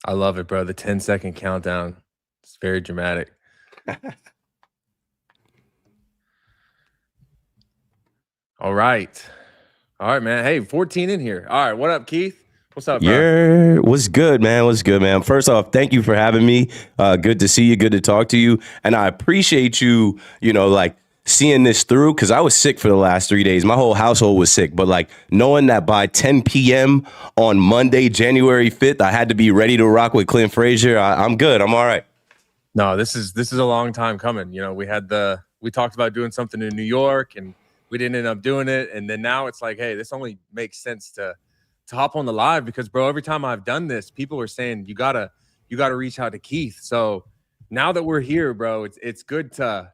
I love it, bro. The 10-second countdown. It's very dramatic. All right. All right, man. Hey, 14 in here. All right. What up, Keith? What's up, bro? Yeah, what's good, man? What's good, man? First off, thank you for having me. Good to see you. Good to talk to you. And I appreciate you, like seeing this through because I was sick for the last 3 days. My whole household was sick. But like knowing that by 10 p.m. on Monday, January 5th, I had to be ready to rock with Clint Frazier. I'm good. I'm all right. No, this is a long time coming. We talked about doing something in New York and we didn't end up doing it. And then now it's like, hey, this only makes sense to hop on the live because, bro, every time I've done this, people are saying you gotta reach out to Keith. So now that we're here, bro, it's good to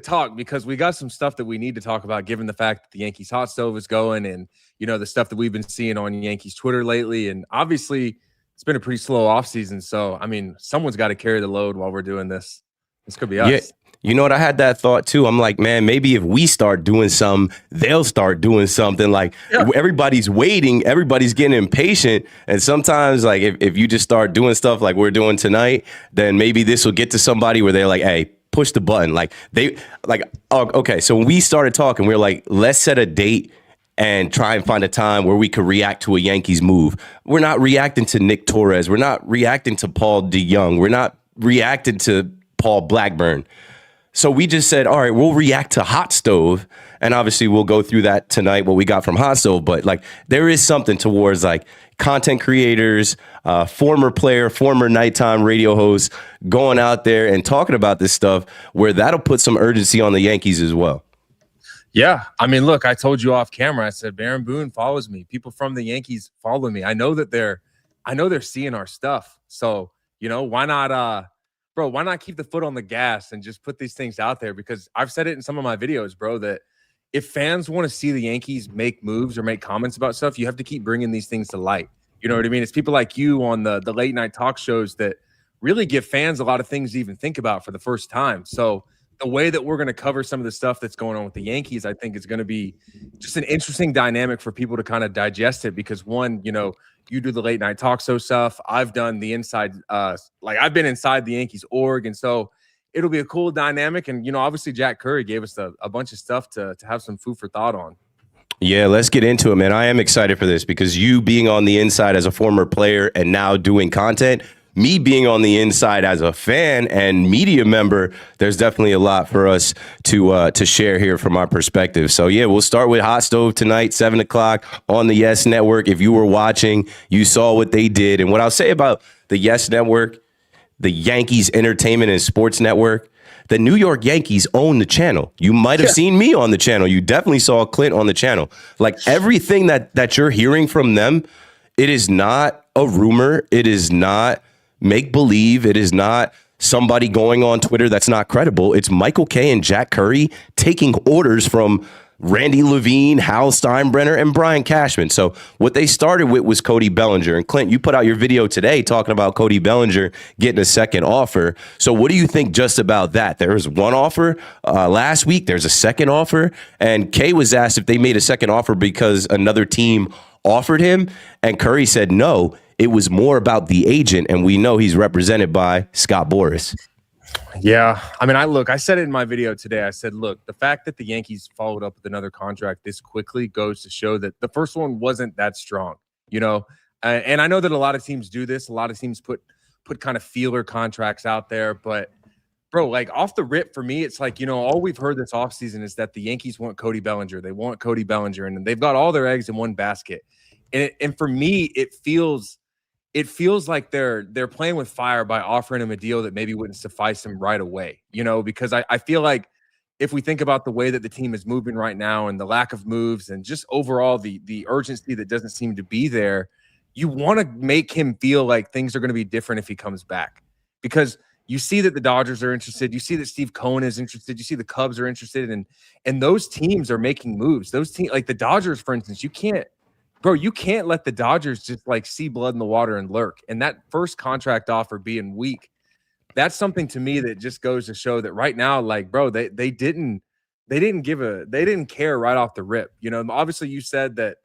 talk because we got some stuff that we need to talk about given the fact that the Yankees hot stove is going and the stuff that we've been seeing on Yankees Twitter lately. And obviously it's been a pretty slow offseason. So I mean, someone's got to carry the load while we're doing this. This could be us. Yeah. You know what? I had that thought too. I'm like, man, maybe if we start doing some, they'll start doing something. Like everybody's waiting, everybody's getting impatient. And sometimes like if you just start doing stuff like we're doing tonight, then maybe this will get to somebody where they're like, hey, push the button. Okay. So when we started talking, we were like, let's set a date and try and find a time where we could react to a Yankees move. We're not reacting to Nick Torres. We're not reacting to Paul DeYoung. We're not reacting to Paul Blackburn. So we just said, all right, we'll react to Hot Stove. And obviously we'll go through that tonight, what we got from Hot Stove. But like there is something towards like content creators, former player, former nighttime radio host going out there and talking about this stuff where that'll put some urgency on the Yankees as well. Yeah. I mean, look, I told you off camera, I said, Baron Boone follows me. People from the Yankees follow me. I know they're seeing our stuff. So, why not, bro, why not keep the foot on the gas and just put these things out there? Because I've said it in some of my videos, bro, that if fans want to see the Yankees make moves or make comments about stuff, you have to keep bringing these things to light. You know what I mean? It's people like you on the late night talk shows that really give fans a lot of things to even think about for the first time. So the way that we're going to cover some of the stuff that's going on with the Yankees, I think is going to be just an interesting dynamic for people to kind of digest it because one, you do the late night talk show stuff. I've done the inside, I've been inside the Yankees org. And so it'll be a cool dynamic. And, obviously Jack Curry gave us a bunch of stuff to have some food for thought on. Yeah, let's get into it, man. I am excited for this because you being on the inside as a former player and now doing content, me being on the inside as a fan and media member, there's definitely a lot for us to share here from our perspective. So, yeah, we'll start with Hot Stove tonight, 7 o'clock on the Yes Network. If you were watching, you saw what they did. And what I'll say about the Yes Network, the Yankees Entertainment and Sports Network, the New York Yankees own the channel. You might have seen me on the channel. You definitely saw Clint on the channel. Like everything that you're hearing from them, it is not a rumor. It is not make believe. It is not somebody going on Twitter that's not credible. It's Michael Kay and Jack Curry taking orders from Randy Levine, Hal Steinbrenner, and Brian Cashman. So what they started with was Cody Bellinger. And Clint, you put out your video today talking about Cody Bellinger getting a second offer. So what do you think just about that? There was one offer last week. There's a second offer. And Kay was asked if they made a second offer because another team offered him. And Curry said no. It was more about the agent, and we know he's represented by Scott Boras. Yeah. I mean, I said it in my video today. I said, look, the fact that the Yankees followed up with another contract this quickly goes to show that the first one wasn't that strong, and I know that a lot of teams do this. A lot of teams put kind of feeler contracts out there, but bro, like off the rip for me, it's like, all we've heard this offseason is that the Yankees want Cody Bellinger. They want Cody Bellinger, and they've got all their eggs in one basket. And for me, it feels like they're playing with fire by offering him a deal that maybe wouldn't suffice him right away, because I feel like if we think about the way that the team is moving right now and the lack of moves and just overall the urgency that doesn't seem to be there, you want to make him feel like things are going to be different if he comes back because you see that the Dodgers are interested. You see that Steve Cohen is interested. You see the Cubs are interested and those teams are making moves. Those teams like the Dodgers, for instance, you can't let the Dodgers just like see blood in the water and lurk. And that first contract offer being weak, that's something to me that just goes to show that right now, like, bro, they didn't care right off the rip. Obviously you said that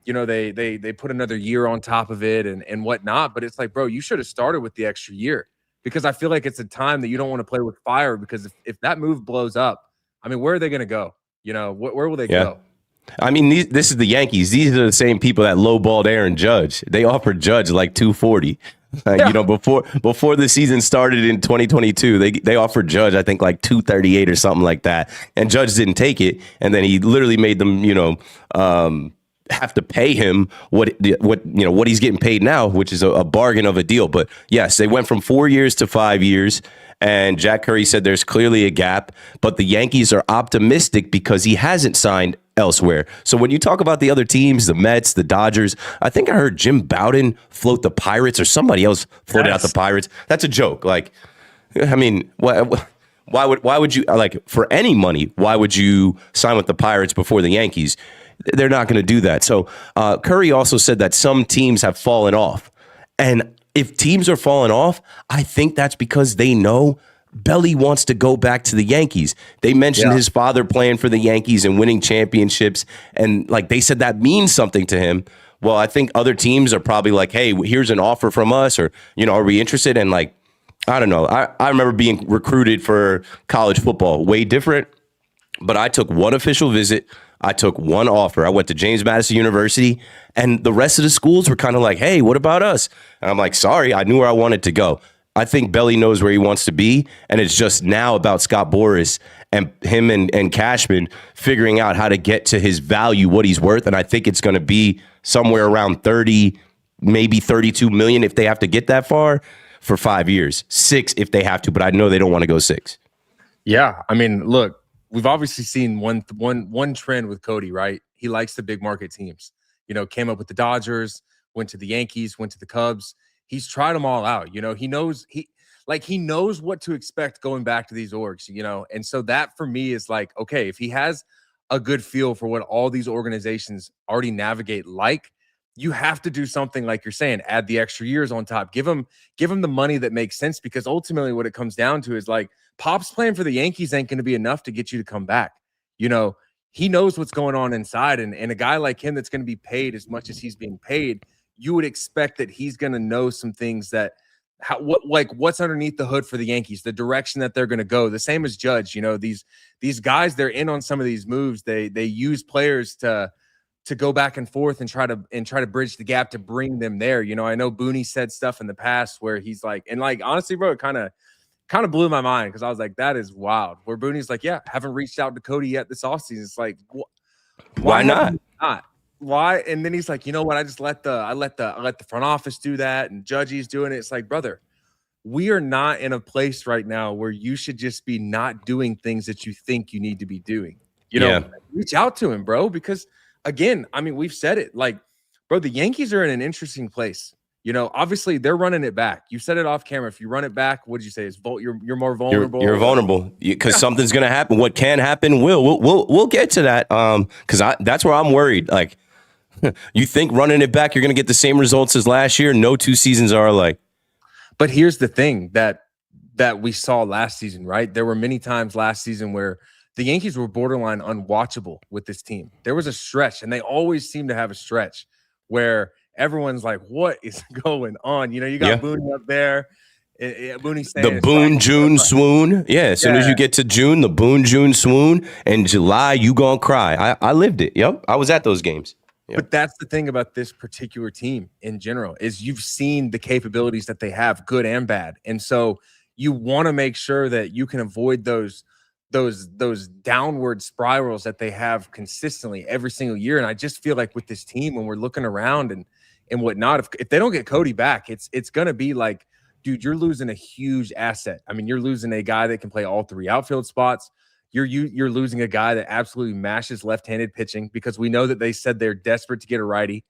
they put another year on top of it and whatnot. But it's like, bro, you should have started with the extra year, because I feel like it's a time that you don't want to play with fire, because if that move blows up, I mean, where are they going to go? Where will they go? I mean, this is the Yankees. These are the same people that lowballed Aaron Judge. They offered Judge like 240. Before the season started in 2022, they offered Judge, I think, like 238 or something like that, and Judge didn't take it. And then he literally made them, have to pay him what he's getting paid now, which is a bargain of a deal. But yes, they went from 4 years to 5 years. And Jack Curry said there's clearly a gap, but the Yankees are optimistic because he hasn't signed elsewhere. So when you talk about the other teams, the Mets, the Dodgers, I think I heard Jim Bowden float the Pirates, or somebody else floated out the Pirates. That's a joke. Like, I mean, why would you, like, for any money, why would you sign with the Pirates before the Yankees? They're not going to do that. So Curry also said that some teams have fallen off. And if teams are falling off, I think that's because they know Belly wants to go back to the Yankees. They mentioned his father playing for the Yankees and winning championships. And like they said, that means something to him. Well, I think other teams are probably like, hey, here's an offer from us, or, are we interested? And like, I don't know. I remember being recruited for college football, way different. But I took one official visit. I took one offer. I went to James Madison University, and the rest of the schools were kind of like, hey, what about us? And I'm like, sorry, I knew where I wanted to go. I think Belly knows where he wants to be, and it's just now about Scott Boras and him and Cashman figuring out how to get to his value, what he's worth. And I think it's going to be somewhere around 30, maybe 32 million if they have to get that far for 5 years. 6 if they have to, but I know they don't want to go 6. Yeah, I mean, look, we've obviously seen one trend with Cody, right? He likes the big market teams. Came up with the Dodgers, went to the Yankees, went to the Cubs. He's tried them all out. He knows what to expect going back to these orgs, And so that for me is like, okay, if he has a good feel for what all these organizations already navigate, like, you have to do something like you're saying, add the extra years on top, give him the money that makes sense, because ultimately what it comes down to is like, Pop's playing for the Yankees ain't going to be enough to get you to come back. He knows what's going on inside, and a guy like him that's going to be paid as much as he's being paid, you would expect that he's going to know some things that what's underneath the hood for the Yankees, the direction that they're going to go. The same as Judge, these guys, they're in on some of these moves. They use players to go back and forth and try to bridge the gap to bring them there. I know Booney said stuff in the past where he's like, and like, honestly, bro, it kind of blew my mind, because I was like, that is wild. Where Booney's like, yeah, haven't reached out to Cody yet this offseason. It's like, why not? Why? And then he's like, you know what? I let the front office do that, and Judgy's doing it. It's like, brother, we are not in a place right now where you should just be not doing things that you think you need to be doing. Reach out to him, bro, because again, I mean, we've said it, like, bro, the Yankees are in an interesting place. Obviously they're running it back. You said it off camera. If you run it back, what did you say? You're more vulnerable. You're vulnerable because something's going to happen. What can happen will. We'll get to that. Because that's where I'm worried. Like, you think running it back, you're going to get the same results as last year? No 2 seasons are alike. But here's the thing that we saw last season, right? There were many times last season where the Yankees were borderline unwatchable with this team. There was a stretch, and they always seem to have a stretch where everyone's like, what is going on? You got Booney up there. Booney saying the Boone June swoon. Yeah, as soon as you get to June, the Boone June swoon, and July, you gonna cry. I lived it. Yep, I was at those games. Yep. But that's the thing about this particular team in general, is you've seen the capabilities that they have, good and bad. And so you want to make sure that you can avoid those downward spirals that they have consistently every single year. And I just feel like with this team, when we're looking around and whatnot, if they don't get Cody back, it's going to be like, dude, you're losing a huge asset. I mean, you're losing a guy that can play all 3 outfield spots. You're losing a guy that absolutely mashes left-handed pitching, because we know that they said they're desperate to get a righty.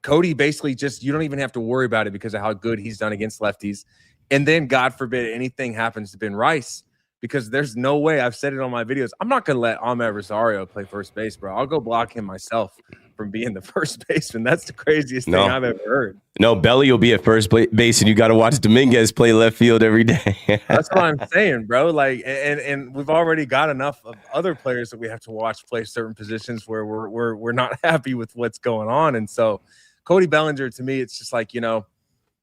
Cody basically you don't even have to worry about it because of how good he's done against lefties. And then, God forbid, anything happens to Ben Rice, because there's no way, I've said it on my videos, I'm not going to let Ahmed Rosario play first base, bro. I'll go block him myself. from being the first baseman. That's the craziest thing I've ever heard. No, Belly will be at first base, and you got to watch Dominguez play left field every day. That's what I'm saying, bro. Like, and we've already got enough of other players that we have to watch play certain positions where we're not happy with what's going on. And so, Cody Bellinger, to me, it's just like, you know,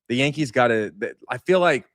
the Yankees got to. I feel like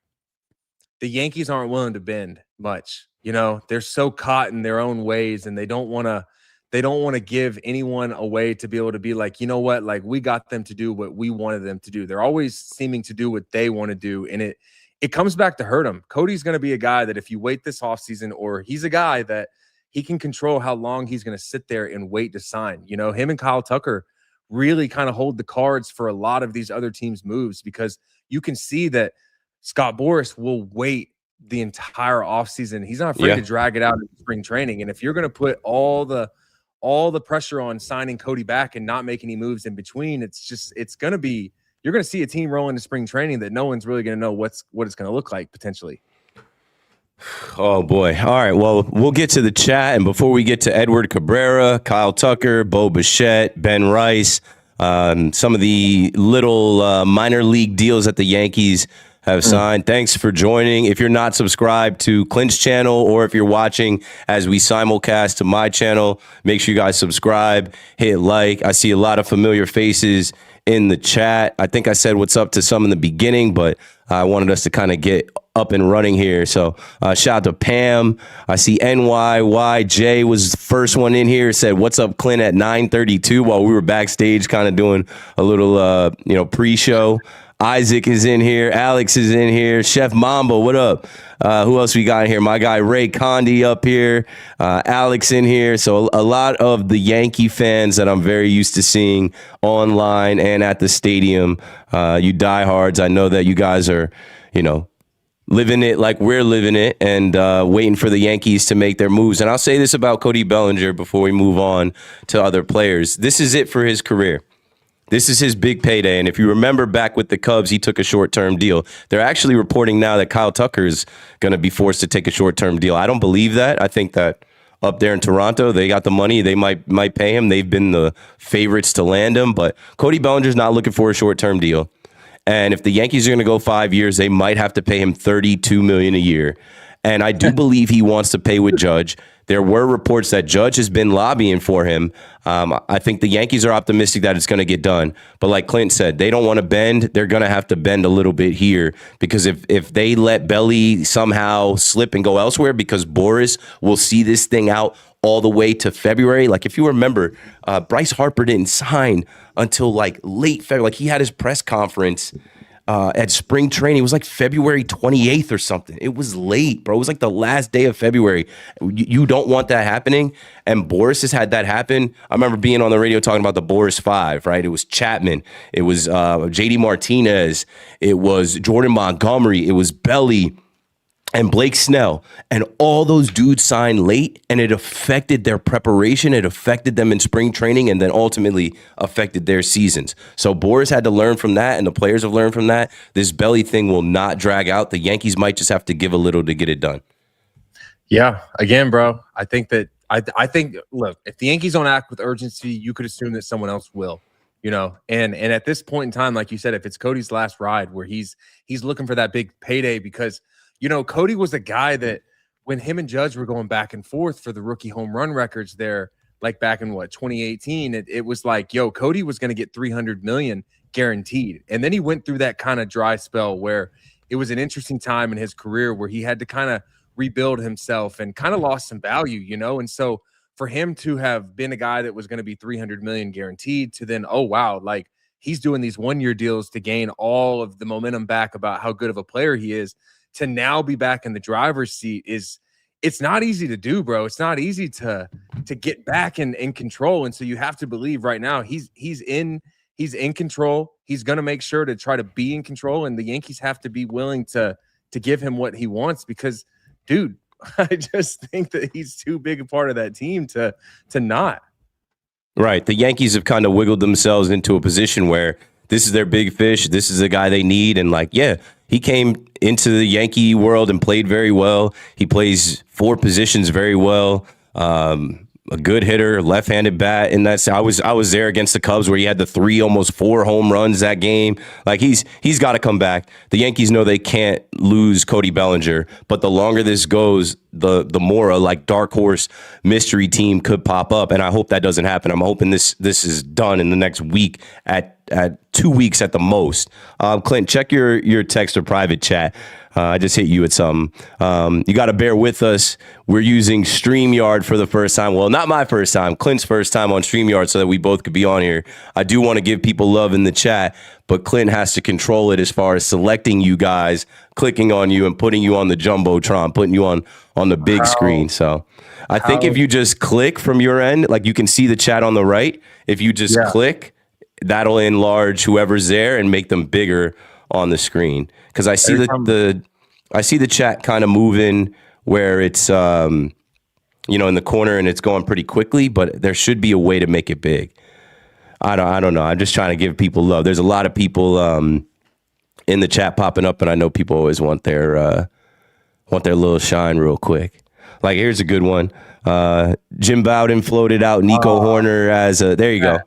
the Yankees aren't willing to bend much. You know, they're so caught in their own ways, and they don't want to give anyone a way to be able to be like, you know what, like we got them to do what we wanted them to do. They're always seeming to do what they want to do, and it comes back to hurt him. Cody's going to be a guy that if you wait this offseason, or he's a guy that he can control how long he's going to sit there and wait to sign. You know, him and Kyle Tucker really kind of hold the cards for a lot of these other teams' moves, because you can see that Scott Boras will wait the entire offseason. He's not afraid to drag it out in spring training. And if you're going to put all the pressure on signing Cody back and not make any moves in between, it's going to be, you're going to see a team roll into spring training that no one's really going to know what it's going to look like potentially. Oh boy. All right. Well, we'll get to the chat. And before we get to Edward Cabrera, Kyle Tucker, Bo Bichette, Ben Rice, some of the little minor league deals that the Yankees have signed. Thanks for joining. If you're not subscribed to Clint's channel, or if you're watching as we simulcast to my channel, make sure you guys subscribe, hit like. I see a lot of familiar faces in the chat. I think I said what's up to some in the beginning, but I wanted us to kind of get up and running here. So shout out to Pam. I see NYYJ was the first one in here. Said, what's up, Clint, at 9:32 while we were backstage kind of doing a little, pre-show. Isaac is in here. Alex is in here. Chef Mamba, what up? Who else we got in here? My guy Ray Condi up here. Alex in here. So a lot of the Yankee fans that I'm very used to seeing online and at the stadium. You diehards, I know that you guys are, living it like we're living it, and waiting for the Yankees to make their moves. And I'll say this about Cody Bellinger before we move on to other players. This is it for his career. This is his big payday. And if you remember back with the Cubs, he took a short-term deal. They're actually reporting now that Kyle Tucker is going to be forced to take a short-term deal. I don't believe that. I think that up there in Toronto, they got the money. They might pay him. They've been the favorites to land him. But Cody Bellinger's not looking for a short-term deal. And if the Yankees are going to go 5 years, they might have to pay him $32 million a year. And I do believe he wants to pay with Judge. There were reports that Judge has been lobbying for him. I think the Yankees are optimistic that it's going to get done. But like Clint said, they don't want to bend. They're going to have to bend a little bit here, because if they let Belly somehow slip and go elsewhere, because Boras will see this thing out all the way to February. Like, if you remember, Bryce Harper didn't sign until like late February. Like, he had his press conference at spring training. It was like February 28th or something. It was late, bro. It was like the last day of February. You don't want that happening. And Boras has had that happen. I remember being on the radio talking about the Boras Five, right? It was Chapman. It was JD Martinez. It was Jordan Montgomery. It was Belly and Blake Snell, and all those dudes signed late, and it affected their preparation. It affected them in spring training, and then ultimately affected their seasons. So Boras had to learn from that, and the players have learned from that. This Belly thing will not drag out. The Yankees might just have to give a little to get it done. Yeah, again, bro, I think that I think, look, if the Yankees don't act with urgency, you could assume that someone else will. And at this point in time, like you said, if it's Cody's last ride where he's looking for that big payday, because Cody was a guy that when him and Judge were going back and forth for the rookie home run records there, like back in 2018, it was like, Cody was going to get $300 million guaranteed. And then he went through that kind of dry spell where it was an interesting time in his career where he had to kind of rebuild himself and kind of lost some value, And so for him to have been a guy that was going to be $300 million guaranteed to then, oh, wow, like he's doing these 1-year deals to gain all of the momentum back about how good of a player he is, to now be back in the driver's seat it's not easy to do, bro. It's not easy to get back in control. And so you have to believe right now he's in control. He's going to make sure to try to be in control, and the Yankees have to be willing to give him what he wants, because, dude, I just think that he's too big a part of that team to not. Right. The Yankees have kind of wiggled themselves into a position where this is their big fish. This is the guy they need. And he came into the Yankee world and played very well. He plays 4 positions very well. a good hitter, left-handed bat, and I was there against the Cubs where he had the 3, almost 4 home runs that game. Like he's got to come back. The Yankees know they can't lose Cody Bellinger, but the longer this goes, the more a like dark horse mystery team could pop up, and I hope that doesn't happen. I'm hoping this is done in the next week at 2 weeks at the most. Clint, check your text or private chat. I just hit you with something. You got to bear with us. We're using StreamYard for the first time. Well, not my first time, Clint's first time on StreamYard, so that we both could be on here. I do want to give people love in the chat, but Clint has to control it as far as selecting you guys, clicking on you, and putting you on the Jumbotron, putting you on the big screen. So I think if you just click from your end, like you can see the chat on the right, if you just click, that'll enlarge whoever's there and make them bigger on the screen. Because I see I see the chat kind of moving where it's in the corner and it's going pretty quickly, but there should be a way to make it big. I don't know. I'm just trying to give people love. There's a lot of people in the chat popping up, and I know people always want their little shine real quick. Like here's a good one. Jim Bowden floated out Nico Horner as a. There you go.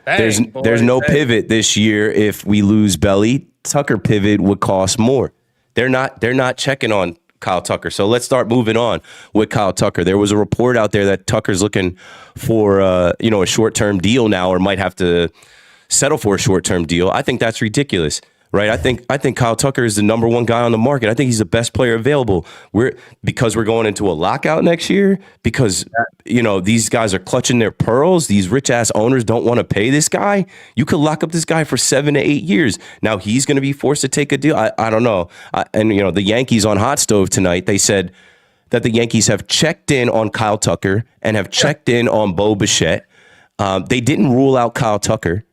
There's no pivot this year. If we lose Belly, Tucker pivot would cost more. They're not checking on Kyle Tucker. So let's start moving on with Kyle Tucker. There was a report out there that Tucker's looking for a short-term deal now, or might have to settle for a short-term deal. I think that's ridiculous. Right, I think Kyle Tucker is the number one guy on the market. I think he's the best player available. Because we're going into a lockout next year. Because these guys are clutching their pearls. These rich ass owners don't want to pay this guy. You could lock up this guy for 7 to 8 years. Now he's going to be forced to take a deal. I don't know. The Yankees on Hot Stove tonight, they said that the Yankees have checked in on Kyle Tucker and have checked in on Bo Bichette. They didn't rule out Kyle Tucker.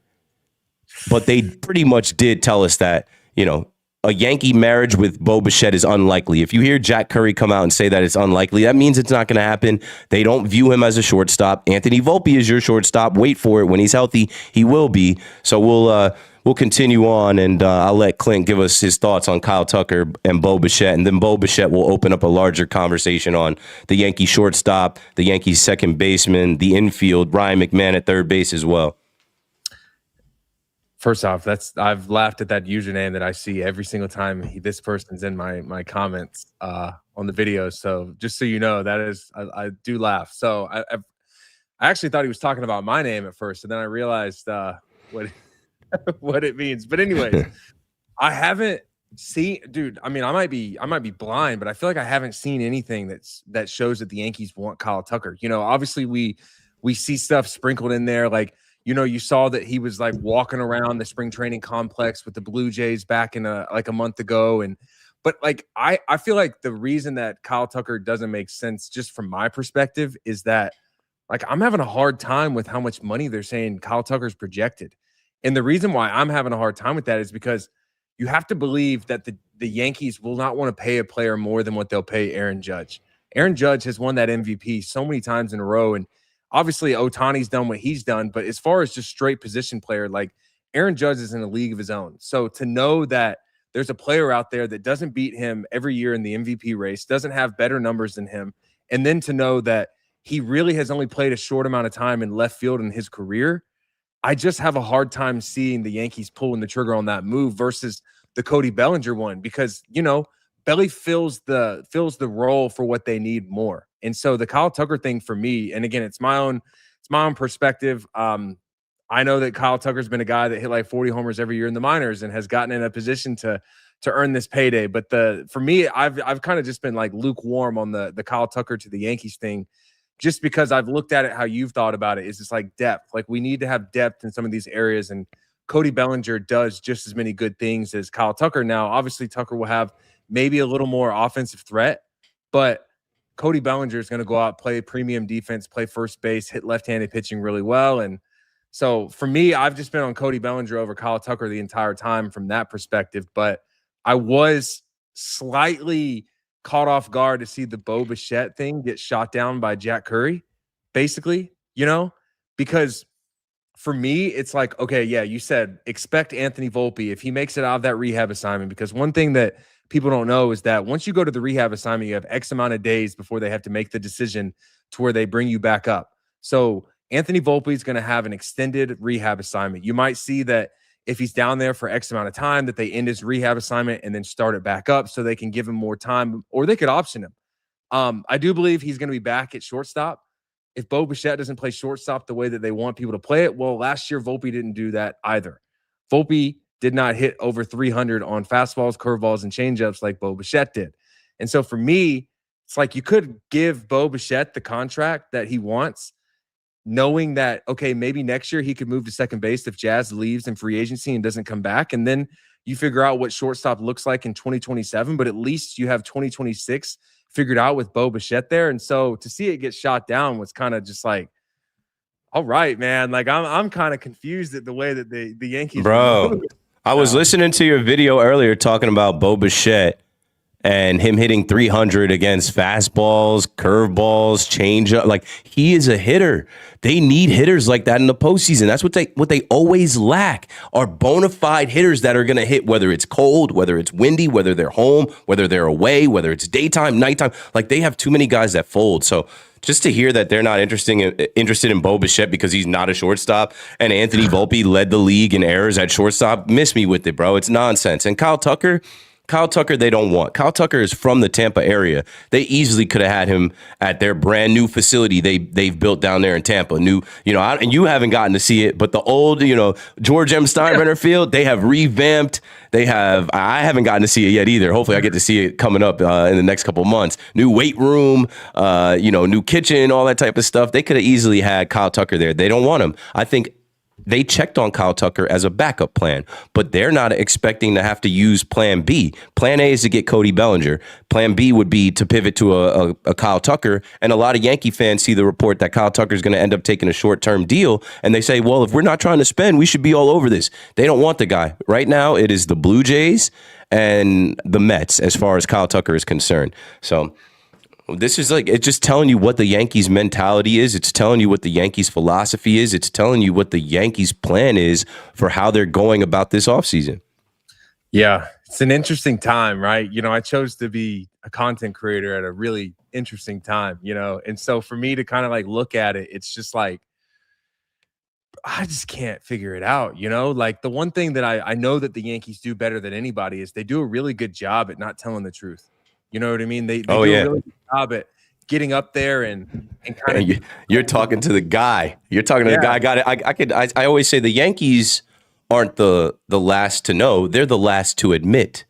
But they pretty much did tell us that, a Yankee marriage with Bo Bichette is unlikely. If you hear Jack Curry come out and say that it's unlikely, that means it's not going to happen. They don't view him as a shortstop. Anthony Volpe is your shortstop. Wait for it. When he's healthy, he will be. So we'll continue on, and I'll let Clint give us his thoughts on Kyle Tucker and Bo Bichette, and then Bo Bichette will open up a larger conversation on the Yankee shortstop, the Yankees second baseman, the infield, Ryan McMahon at third base as well. First off, I've laughed at that username that I see every single time this person's in my comments on the videos. So just so you know, that is I do laugh. So I actually thought he was talking about my name at first, and then I realized what what it means. But anyways, I haven't seen, dude. I mean, I might be blind, but I feel like I haven't seen anything that shows that the Yankees want Kyle Tucker. Obviously we see stuff sprinkled in there, like. You saw that he was like walking around the spring training complex with the Blue Jays back in a month ago. But like, I feel like the reason that Kyle Tucker doesn't make sense, just from my perspective, is that like, I'm having a hard time with how much money they're saying Kyle Tucker's projected. And the reason why I'm having a hard time with that is because you have to believe that the Yankees will not want to pay a player more than what they'll pay Aaron Judge. Aaron Judge has won that MVP so many times in a row, and obviously, Ohtani's done what he's done, but as far as just straight position player, like Aaron Judge is in a league of his own. So to know that there's a player out there that doesn't beat him every year in the MVP race, doesn't have better numbers than him, and then to know that he really has only played a short amount of time in left field in his career, I just have a hard time seeing the Yankees pulling the trigger on that move versus the Cody Bellinger one, because, Belly fills the role for what they need more. And so the Kyle Tucker thing for me, and again, it's my own perspective. I know that Kyle Tucker's been a guy that hit like 40 homers every year in the minors and has gotten in a position to earn this payday. But for me, I've kind of just been like lukewarm on the Kyle Tucker to the Yankees thing, just because I've looked at it how you've thought about it. Is just like depth. Like we need to have depth in some of these areas, and Cody Bellinger does just as many good things as Kyle Tucker. Now, obviously, Tucker will have maybe a little more offensive threat, but Cody Bellinger is going to go out, play premium defense, play first base, hit left-handed pitching really well. And so for me, I've just been on Cody Bellinger over Kyle Tucker the entire time from that perspective. But I was slightly caught off guard to see the Bo Bichette thing get shot down by Jack Curry, basically, because for me, it's like, okay, yeah, you said expect Anthony Volpe if he makes it out of that rehab assignment, because one thing that people don't know is that once you go to the rehab assignment, you have X amount of days before they have to make the decision to where they bring you back up. So Anthony Volpe is going to have an extended rehab assignment. You might see that if he's down there for X amount of time, that they end his rehab assignment and then start it back up so they can give him more time, or they could option him. I do believe he's going to be back at shortstop. If Bo Bichette doesn't play shortstop the way that they want people to play it, well, last year Volpe didn't do that either. Volpe did not hit over 300 on fastballs, curveballs, and changeups like Bo Bichette did. And so for me, it's like you could give Bo Bichette the contract that he wants, knowing that, okay, maybe next year he could move to second base if Jazz leaves in free agency and doesn't come back. And then you figure out what shortstop looks like in 2027, but at least you have 2026 figured out with Bo Bichette there. And so to see it get shot down was kind of just like, all right, man. Like I'm kind of confused at the way that the Yankees. Bro, I was listening to your video earlier talking about Bo Bichette and him hitting 300 against fastballs, curveballs, changeup. Like, he is a hitter. They need hitters like that in the postseason. That's what they always lack, are bona fide hitters that are going to hit, whether it's cold, whether it's windy, whether they're home, whether they're away, whether it's daytime, nighttime. Like, they have too many guys that fold. So just to hear that they're not interested in Bo Bichette because he's not a shortstop, and Anthony Volpe led the league in errors at shortstop, miss me with it, bro. It's nonsense. And Kyle Tucker, they don't want. Kyle Tucker is from the Tampa area. They easily could have had him at their brand new facility they've built down there in Tampa. New, and you haven't gotten to see it, but the old, George M. Steinbrenner Field, they have revamped. I haven't gotten to see it yet either. Hopefully I get to see it coming up in the next couple of months. New weight room, new kitchen, all that type of stuff. They could have easily had Kyle Tucker there. They don't want him. I think they checked on Kyle Tucker as a backup plan, but they're not expecting to have to use plan B. Plan A is to get Cody Bellinger. Plan B would be to pivot to a Kyle Tucker. And a lot of Yankee fans see the report that Kyle Tucker is going to end up taking a short-term deal. And they say, well, if we're not trying to spend, we should be all over this. They don't want the guy. Right now, it is the Blue Jays and the Mets as far as Kyle Tucker is concerned. So this is it's just telling you what the Yankees mentality is. It's telling you what the Yankees philosophy is. It's telling you what the Yankees plan is for how they're going about this offseason. Yeah, it's an interesting time, right? I chose to be a content creator at a really interesting time, and so for me to kind of look at it, it's just like, I just can't figure it out, Like, the one thing that I know that the Yankees do better than anybody is they do a really good job at not telling the truth. You know what I mean? They do a really good job at getting up there and kind of. You're talking to the guy. You're talking to the guy. I got it. I always say the Yankees aren't the last to know. They're the last to admit.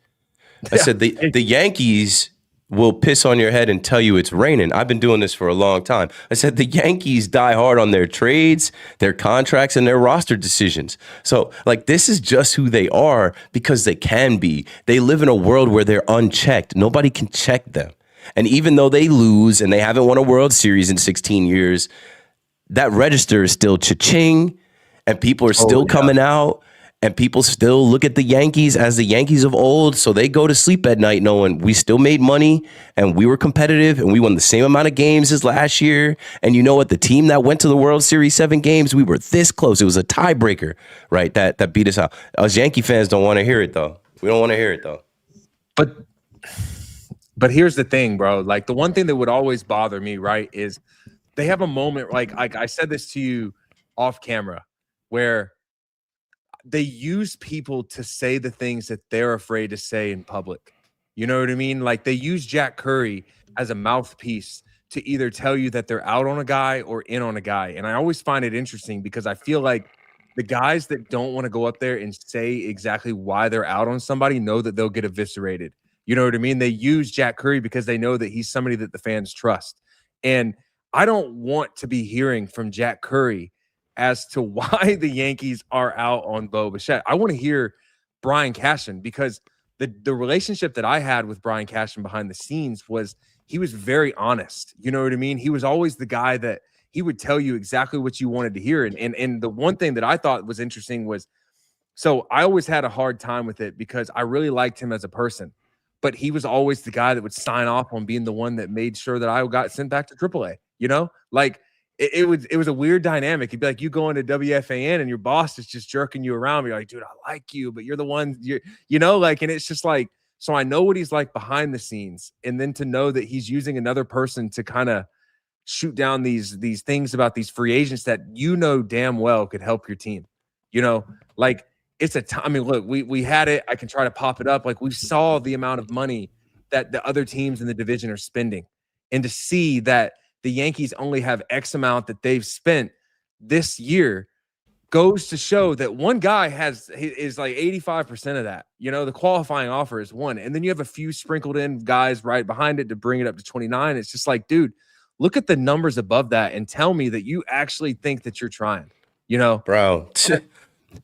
I said the Yankees will piss on your head and tell you it's raining. I've been doing this for a long time. I said the Yankees die hard on their trades, their contracts, and their roster decisions. So, this is just who they are because they can be. They live in a world where they're unchecked. Nobody can check them. And even though they lose and they haven't won a World Series in 16 years, that register is still cha-ching, and people are still coming out. And people still look at the Yankees as the Yankees of old. So they go to sleep at night knowing we still made money and we were competitive and we won the same amount of games as last year. And you know what? The team that went to the World Series 7 games, we were this close. It was a tiebreaker, right? That beat us out. Us Yankee fans don't want to hear it, though. We don't want to hear it, though. But here's the thing, bro. The one thing that would always bother me, right, is they have a moment, like I said this to you off camera, where they use people to say the things that they're afraid to say in public. You know what I mean? They use Jack Curry as a mouthpiece to either tell you that they're out on a guy or in on a guy. And I always find it interesting because I feel like the guys that don't want to go up there and say exactly why they're out on somebody know that they'll get eviscerated. You know what I mean? They use Jack Curry because they know that he's somebody that the fans trust. And I don't want to be hearing from Jack Curry as to why the Yankees are out on Bo Bichette. I want to hear Brian Cashman, because the relationship that I had with Brian Cashman behind the scenes was he was very honest. You know what I mean? He was always the guy that he would tell you exactly what you wanted to hear. And the one thing that I thought was interesting was, so I always had a hard time with it because I really liked him as a person, but he was always the guy that would sign off on being the one that made sure that I got sent back to AAA. It was a weird dynamic. It'd be like you going to WFAN and your boss is just jerking you around. You're like, dude, I like you, but you're the one, and it's just like, so I know what he's like behind the scenes. And then to know that he's using another person to kind of shoot down these things about these free agents that you know damn well could help your team. You know, like it's a time. I mean, look, we had it. I can try to pop it up. Like we saw the amount of money that the other teams in the division are spending, and to see that the Yankees only have X amount that they've spent this year goes to show that one guy is like 85% of that. You know, the qualifying offer is one. And then you have a few sprinkled in guys right behind it to bring it up to 29. It's just like, dude, look at the numbers above that and tell me that you actually think that you're trying, you know? Bro,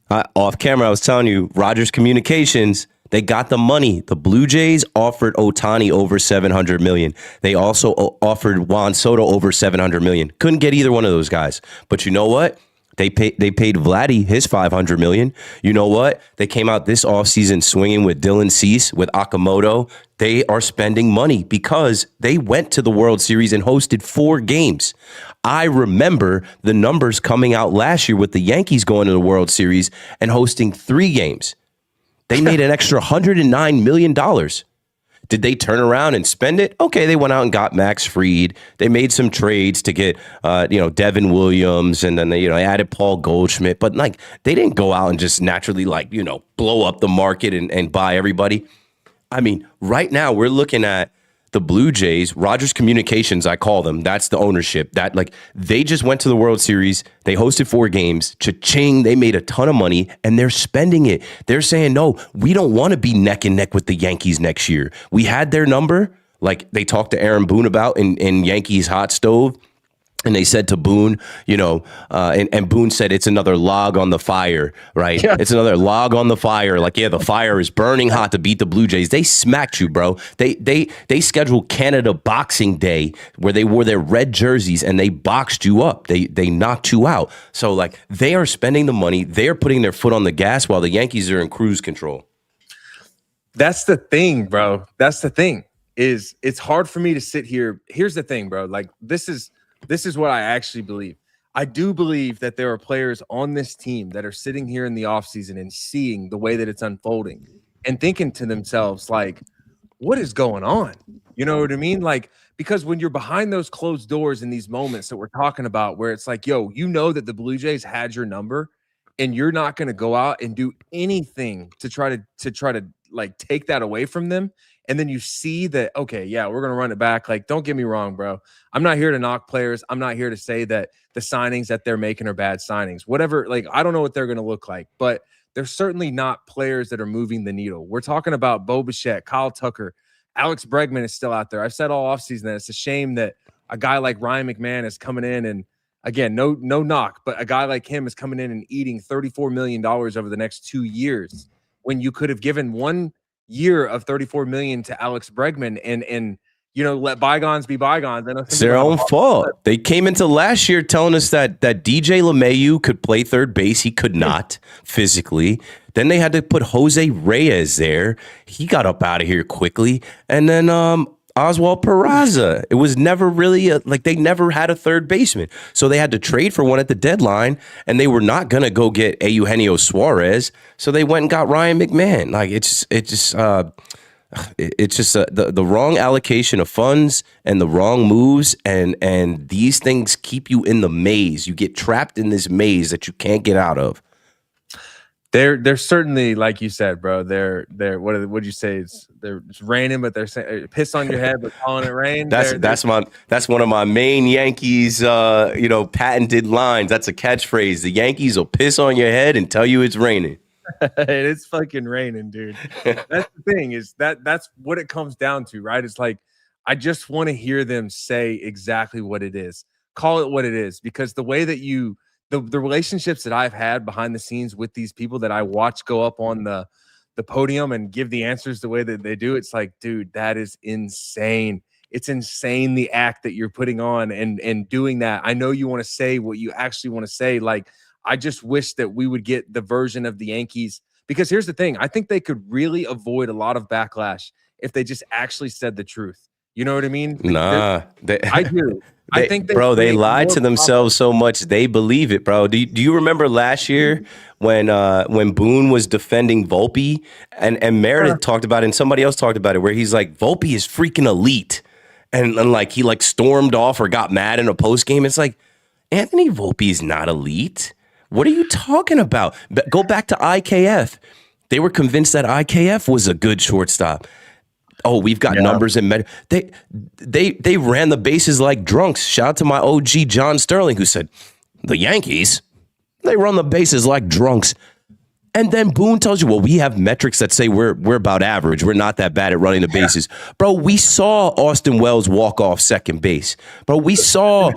off camera, I was telling you, Rogers Communications, they got the money. The Blue Jays offered Ohtani over $700 million. They also offered Juan Soto over $700 million. Couldn't get either one of those guys. But you know what? They paid Vladdy his $500 million. You know what? They came out this offseason swinging with Dylan Cease, with Okamoto. They are spending money because they went to the World Series and hosted 4 games. I remember the numbers coming out last year with the Yankees going to the World Series and hosting 3 games. They made an extra $109 million. Did they turn around and spend it? Okay, they went out and got Max Fried. They made some trades to get, Devin Williams, and then they added Paul Goldschmidt. But like, they didn't go out and just naturally blow up the market and buy everybody. I mean, right now we're looking at the Blue Jays, Rogers Communications, I call them. That's the ownership. That they just went to the World Series. They hosted 4 games. Cha-ching, they made a ton of money and they're spending it. They're saying, no, we don't want to be neck and neck with the Yankees next year. We had their number, like they talked to Aaron Boone about in Yankees Hot Stove. And they said to Boone, and Boone said it's another log on the fire, right? Yeah. It's another log on the fire. Like, yeah, the fire is burning hot to beat the Blue Jays. They smacked you, bro. They scheduled Canada Boxing Day where they wore their red jerseys and they boxed you up. They knocked you out. So like they are spending the money. They are putting their foot on the gas while the Yankees are in cruise control. That's the thing, bro. That's the thing. Is it's hard for me to sit here. Here's the thing, bro. Like this is what I actually believe. I do believe that there are players on this team that are sitting here in the offseason and seeing the way that it's unfolding and thinking to themselves, like, what is going on? You know what I mean? Like, because when you're behind those closed doors in these moments that we're talking about, where it's like, yo, you know that the Blue Jays had your number and you're not going to go out and do anything to try to like take that away from them. And then you see that, okay, yeah, we're going to run it back. Like, don't get me wrong, bro. I'm not here to knock players. I'm not here to say that the signings that they're making are bad signings. Whatever, like, I don't know what they're going to look like, but they're certainly not players that are moving the needle. We're talking about Bo Bichette, Kyle Tucker, Alex Bregman is still out there. I've said all offseason that it's a shame that a guy like Ryan McMahon is coming in and, again, no knock, but a guy like him is coming in and eating $34 million over the next 2 years when you could have given 1 year of $34 million to Alex Bregman and let bygones be bygones. It's their own fault. They came into last year telling us that DJ LeMahieu could play third base. He could not physically. Then they had to put Jose Reyes there. He got up out of here quickly. And then Oswald Peraza. It was never really they never had a third baseman. So they had to trade for one at the deadline, and they were not going to go get Eugenio Suarez. So they went and got Ryan McMahon. Like it's just the wrong allocation of funds and the wrong moves. And these things keep you in the maze. You get trapped in this maze that you can't get out of. They're certainly, like you said, bro. They're what'd you say? It's raining, but they're saying piss on your head, but calling it rain. That's one of my main Yankees patented lines. That's a catchphrase. The Yankees will piss on your head and tell you it's raining. It's fucking raining, dude. That's the thing, is that's what it comes down to, right? It's like I just want to hear them say exactly what it is. Call it what it is, because the way that the relationships that I've had behind the scenes with these people that I watch go up on the podium and give the answers the way that they do, it's like, dude, that is insane. It's insane, the act that you're putting on and doing that. I know you want to say what you actually want to say. Like, I just wish that we would get the version of the Yankees, because here's the thing. I think they could really avoid a lot of backlash if they just actually said the truth. You know what I mean? Nah. I do. I think they lied to themselves so much they believe it, bro. Do you remember last year when Boone was defending Volpe and Meredith talked about it and somebody else talked about it, where he's like, Volpe is freaking elite. and like he like stormed off or got mad in a post game. It's like, Anthony Volpe's not elite. What are you talking about? Go back to IKF. They were convinced that IKF was a good shortstop. Oh, we've got numbers and they ran the bases like drunks. Shout out to my OG John Sterling, who said the Yankees, they run the bases like drunks. And then Boone tells you, well, we have metrics that say we're about average. We're not that bad at running the bases. Bro, we saw Austin Wells walk off second base. Bro, we saw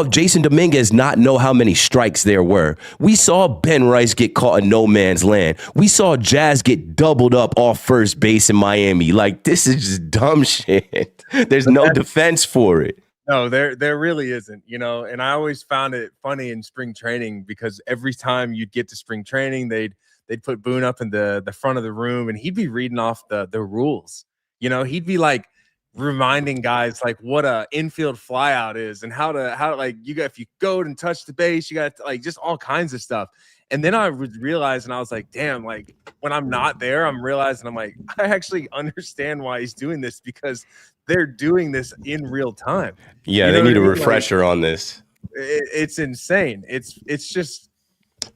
Jason Dominguez not know how many strikes there were. We saw Ben Rice get caught in no man's land. We saw Jazz get doubled up off first base in Miami. Like, this is just dumb shit. There's no defense for it. No, there really isn't, you know, and I always found it funny in spring training because every time you'd get to spring training, they'd put Boone up in the front of the room and he'd be reading off the rules. You know, he'd be like reminding guys like what a infield flyout is and how like you got, if you go and touch the base, you got like just all kinds of stuff. And then I would realize, and I was like, damn, like when I'm not there, I'm realizing I'm like, I actually understand why he's doing this because they're doing this in real time. Yeah, they need a refresher on this. It's insane. It's just,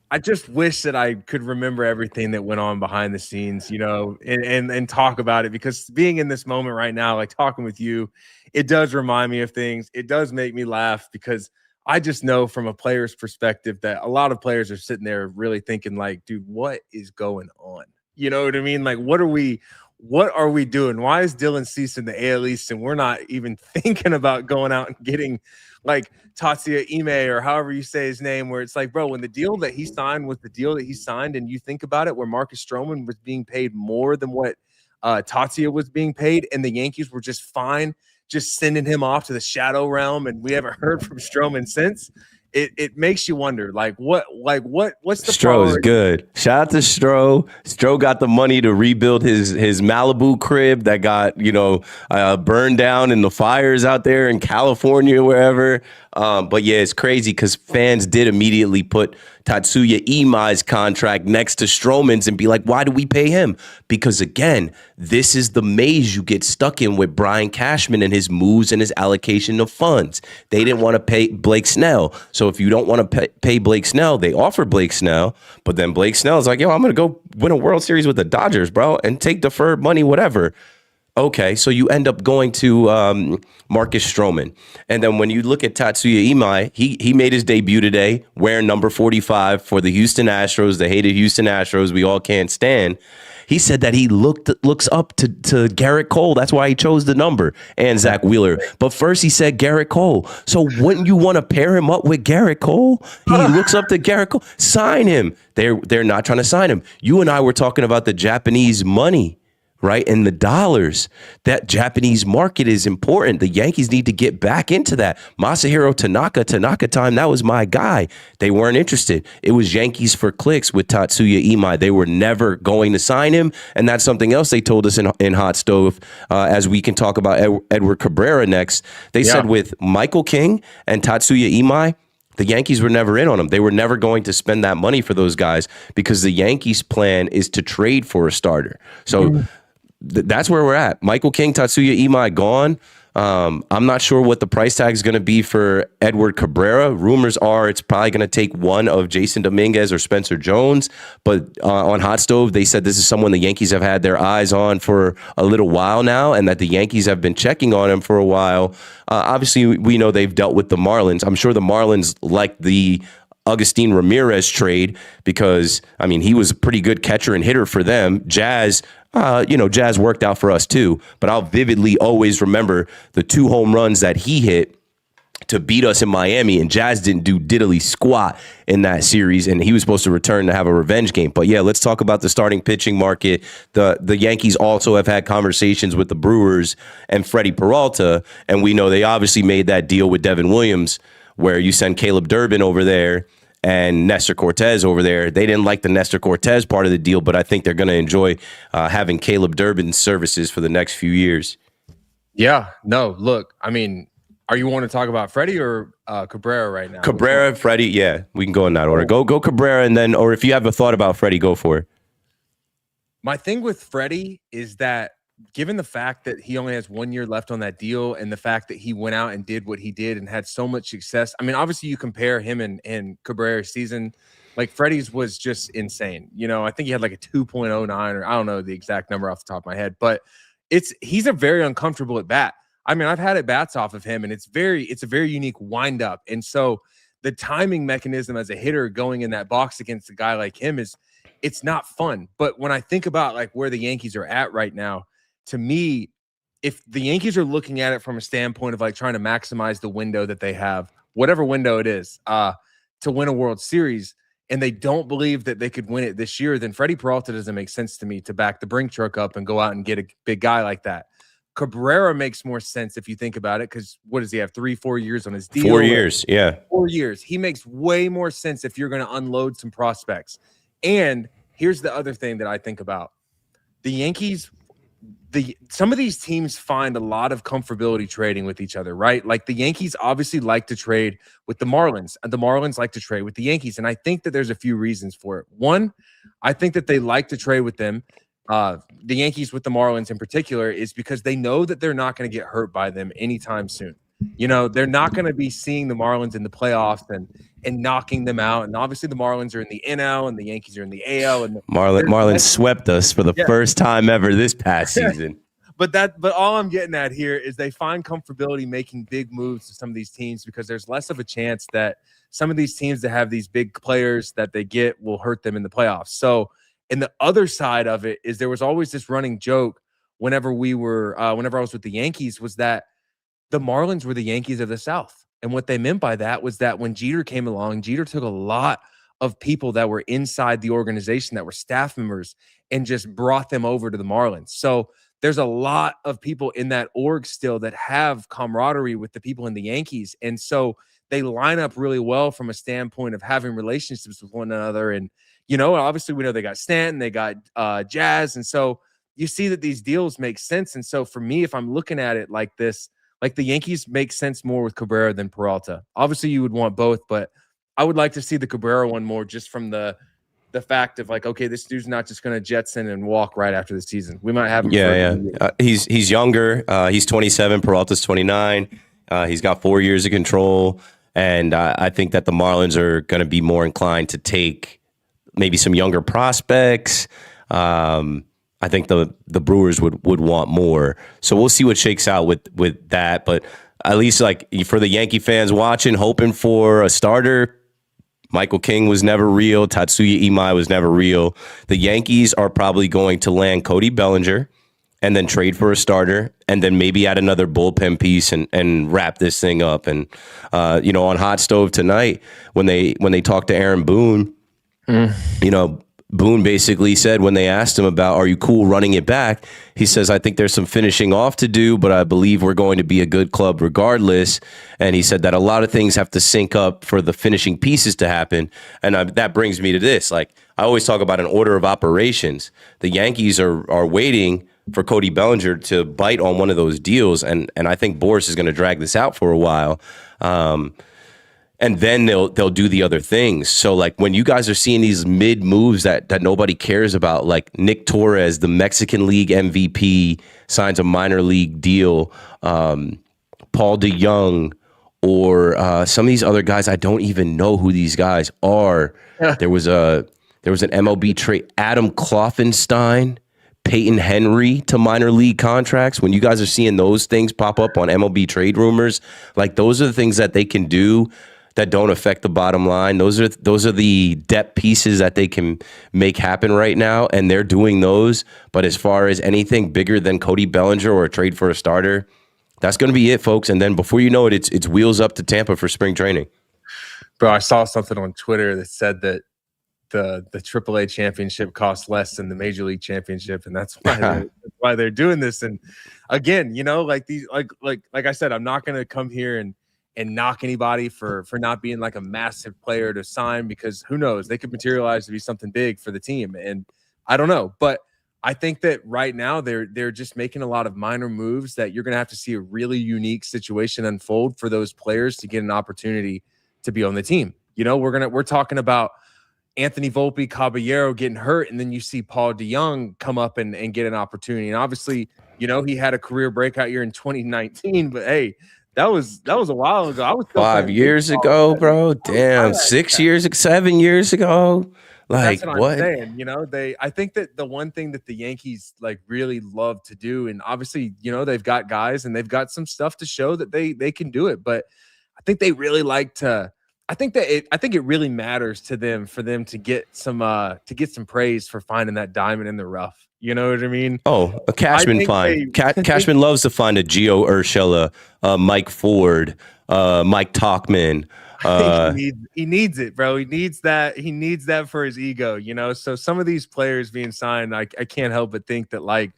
I just wish that I could remember everything that went on behind the scenes, you know, and talk about it, because being in this moment right now, like talking with you, it does remind me of things. It does make me laugh because I just know from a player's perspective that a lot of players are sitting there really thinking like, dude, what is going on? You know what I mean? Like, what are we doing? Why is Dylan Cease in the AL East and we're not even thinking about going out and getting like Tatsuya Ime or however you say his name, where it's like, bro, when the deal that he signed was the deal that he signed, and you think about it, where Marcus Stroman was being paid more than what Tatsuya was being paid, and the Yankees were just fine just sending him off to the shadow realm, and we haven't heard from Stroman since. It makes you wonder, what's the Stro is good. Shout out to Stro. Stro got the money to rebuild his Malibu crib that got, burned down in the fires out there in California, wherever. But yeah, it's crazy because fans did immediately put Tatsuya Imai's contract next to Stroman's and be like, why do we pay him? Because again, this is the maze you get stuck in with Brian Cashman and his moves and his allocation of funds. They didn't want to pay Blake Snell. So if you don't want to pay Blake Snell, they offer Blake Snell. But then Blake Snell's like, yo, I'm going to go win a World Series with the Dodgers, bro, and take deferred money, whatever. Okay, so you end up going to Marcus Stroman. And then when you look at Tatsuya Imai, he made his debut today wearing number 45 for the Houston Astros, the hated Houston Astros we all can't stand. He said that he looks up to Garrett Cole. That's why he chose the number, and Zach Wheeler. But first he said Garrett Cole. So wouldn't you want to pair him up with Garrett Cole? He looks up to Garrett Cole. Sign him. They're not trying to sign him. You and I were talking about the Japanese money, right? And the dollars. That Japanese market is important. The Yankees need to get back into that. Masahiro Tanaka time, that was my guy. They weren't interested. It was Yankees for clicks with Tatsuya Imai. They were never going to sign him. And that's something else they told us in Hot Stove, as we can talk about Edward Cabrera next. They said with Michael King and Tatsuya Imai, the Yankees were never in on them. They were never going to spend that money for those guys because the Yankees' plan is to trade for a starter. So that's where we're at. Michael King, Tatsuya Imai gone. I'm not sure what the price tag is going to be for Edward Cabrera. Rumors are it's probably going to take one of Jason Dominguez or Spencer Jones. But on Hot Stove, they said this is someone the Yankees have had their eyes on for a little while now, and that the Yankees have been checking on him for a while. Obviously, we know they've dealt with the Marlins. I'm sure the Marlins like the Agustin Ramirez trade because, I mean, he was a pretty good catcher and hitter for them. Jazz, Jazz worked out for us too, but I'll vividly always remember the 2 home runs that he hit to beat us in Miami, and Jazz didn't do diddly squat in that series, and he was supposed to return to have a revenge game. But yeah, let's talk about the starting pitching market. The Yankees also have had conversations with the Brewers and Freddie Peralta, and we know they obviously made that deal with Devin Williams where you send Caleb Durbin over there and Nestor Cortez over there. They didn't like the Nestor Cortez part of the deal, but I think they're going to enjoy having Caleb Durbin's services for the next few years. Yeah, no, look, I mean, are you want to talk about Freddie or Cabrera right now? Cabrera, Freddie, yeah, we can go in that order. Go Cabrera, and then, or if you have a thought about Freddie, go for it. My thing with Freddie is that given the fact that he only has 1 year left on that deal and the fact that he went out and did what he did and had so much success. I mean, obviously you compare him and Cabrera's season, like Freddie's was just insane. You know, I think he had like a 2.09 or I don't know the exact number off the top of my head, but he's a very uncomfortable at bat. I mean, I've had at bats off of him and it's a very unique wind up. And so the timing mechanism as a hitter going in that box against a guy like him it's not fun. But when I think about like where the Yankees are at right now, to me, if the Yankees are looking at it from a standpoint of like trying to maximize the window that they have, whatever window it is, to win a World Series, and they don't believe that they could win it this year, then Freddie Peralta doesn't make sense to me to back the Brink truck up and go out and get a big guy like that. Cabrera makes more sense if you think about it, because what does he have? 3-4 years on his deal? 4 years, yeah. 4 years. He makes way more sense if you're going to unload some prospects. And here's the other thing that I think about. The Yankees, some of these teams find a lot of comfortability trading with each other, right? Like the Yankees obviously like to trade with the Marlins, and the Marlins like to trade with the Yankees. And I think that there's a few reasons for it. One, I think that they like to trade with them. The Yankees with the Marlins in particular is because they know that they're not going to get hurt by them anytime soon. You know, they're not going to be seeing the Marlins in the playoffs and knocking them out. And obviously the Marlins are in the NL and the Yankees are in the AL. And Marlins swept us for the first time ever this past season. But all I'm getting at here is they find comfortability making big moves to some of these teams because there's less of a chance that some of these teams that have these big players that they get will hurt them in the playoffs. So, and the other side of it is there was always this running joke whenever I was with the Yankees was that the Marlins were the Yankees of the South. And what they meant by that was that when Jeter came along, Jeter took a lot of people that were inside the organization that were staff members and just brought them over to the Marlins. So there's a lot of people in that org still that have camaraderie with the people in the Yankees. And so they line up really well from a standpoint of having relationships with one another. And, you know, obviously we know they got Stanton, they got Jazz. And so you see that these deals make sense. And so for me, if I'm looking at it like this, like the Yankees make sense more with Cabrera than Peralta. Obviously, you would want both, but I would like to see the Cabrera one more just from the fact of like, okay, this dude's not just going to jetson and walk right after the season. We might have him. Yeah. He's younger. He's 27. Peralta's 29. He's got 4 years of control, and I think that the Marlins are going to be more inclined to take maybe some younger prospects. I think the Brewers would want more. So we'll see what shakes out with that. But at least like for the Yankee fans watching, hoping for a starter, Michael King was never real. Tatsuya Imai was never real. The Yankees are probably going to land Cody Bellinger and then trade for a starter and then maybe add another bullpen piece and wrap this thing up. And, on Hot Stove tonight, when they talked to Aaron Boone, Boone basically said when they asked him about, are you cool running it back? He says, I think there's some finishing off to do, but I believe we're going to be a good club regardless. And he said that a lot of things have to sync up for the finishing pieces to happen. And that brings me to this. Like I always talk about an order of operations. The Yankees are waiting for Cody Bellinger to bite on one of those deals. And I think Boris is going to drag this out for a while. And then they'll do the other things. So like when you guys are seeing these mid moves that nobody cares about, like Nick Torres, the Mexican League MVP, signs a minor league deal, Paul DeYoung, or some of these other guys, I don't even know who these guys are. Yeah. There was an MLB trade, Adam Kloffenstein, Peyton Henry to minor league contracts. When you guys are seeing those things pop up on MLB trade rumors, like those are the things that they can do that don't affect the bottom line. Those are the depth pieces that they can make happen right now, and they're doing those. But as far as anything bigger than Cody Bellinger or a trade for a starter, that's going to be it, folks. And then before you know it, it's wheels up to Tampa for spring training. Bro, I saw something on Twitter that said that the AAA championship costs less than the Major League championship, and that's why they're doing this. And again, like these, like I said, I'm not going to come here and knock anybody for not being like a massive player to sign, because who knows, they could materialize to be something big for the team. And I don't know, but I think that right now they're just making a lot of minor moves that you're going to have to see a really unique situation unfold for those players to get an opportunity to be on the team. We're talking about Anthony Volpe, Caballero getting hurt, and then you see Paul DeYoung come up and get an opportunity. And obviously You know, he had a career breakout year in 2019, but hey, that was a while ago. I was still 5 playing years baseball. ago, bro. I Damn, had 6 years, 7 years ago. But that's Like what I'm what? saying. You know, I think that the one thing that the Yankees like really love to do, and obviously, you know, they've got guys and they've got some stuff to show that they can do it. But I think they really like to. I think it really matters to them for them to get some praise for finding that diamond in the rough. You know what I mean? Oh, a I Cashman think find. I think Cashman loves to find a Gio Urshela, Mike Ford, Mike Talkman. I think he needs it, bro. He needs that for his ego, you know. So some of these players being signed, I can't help but think that like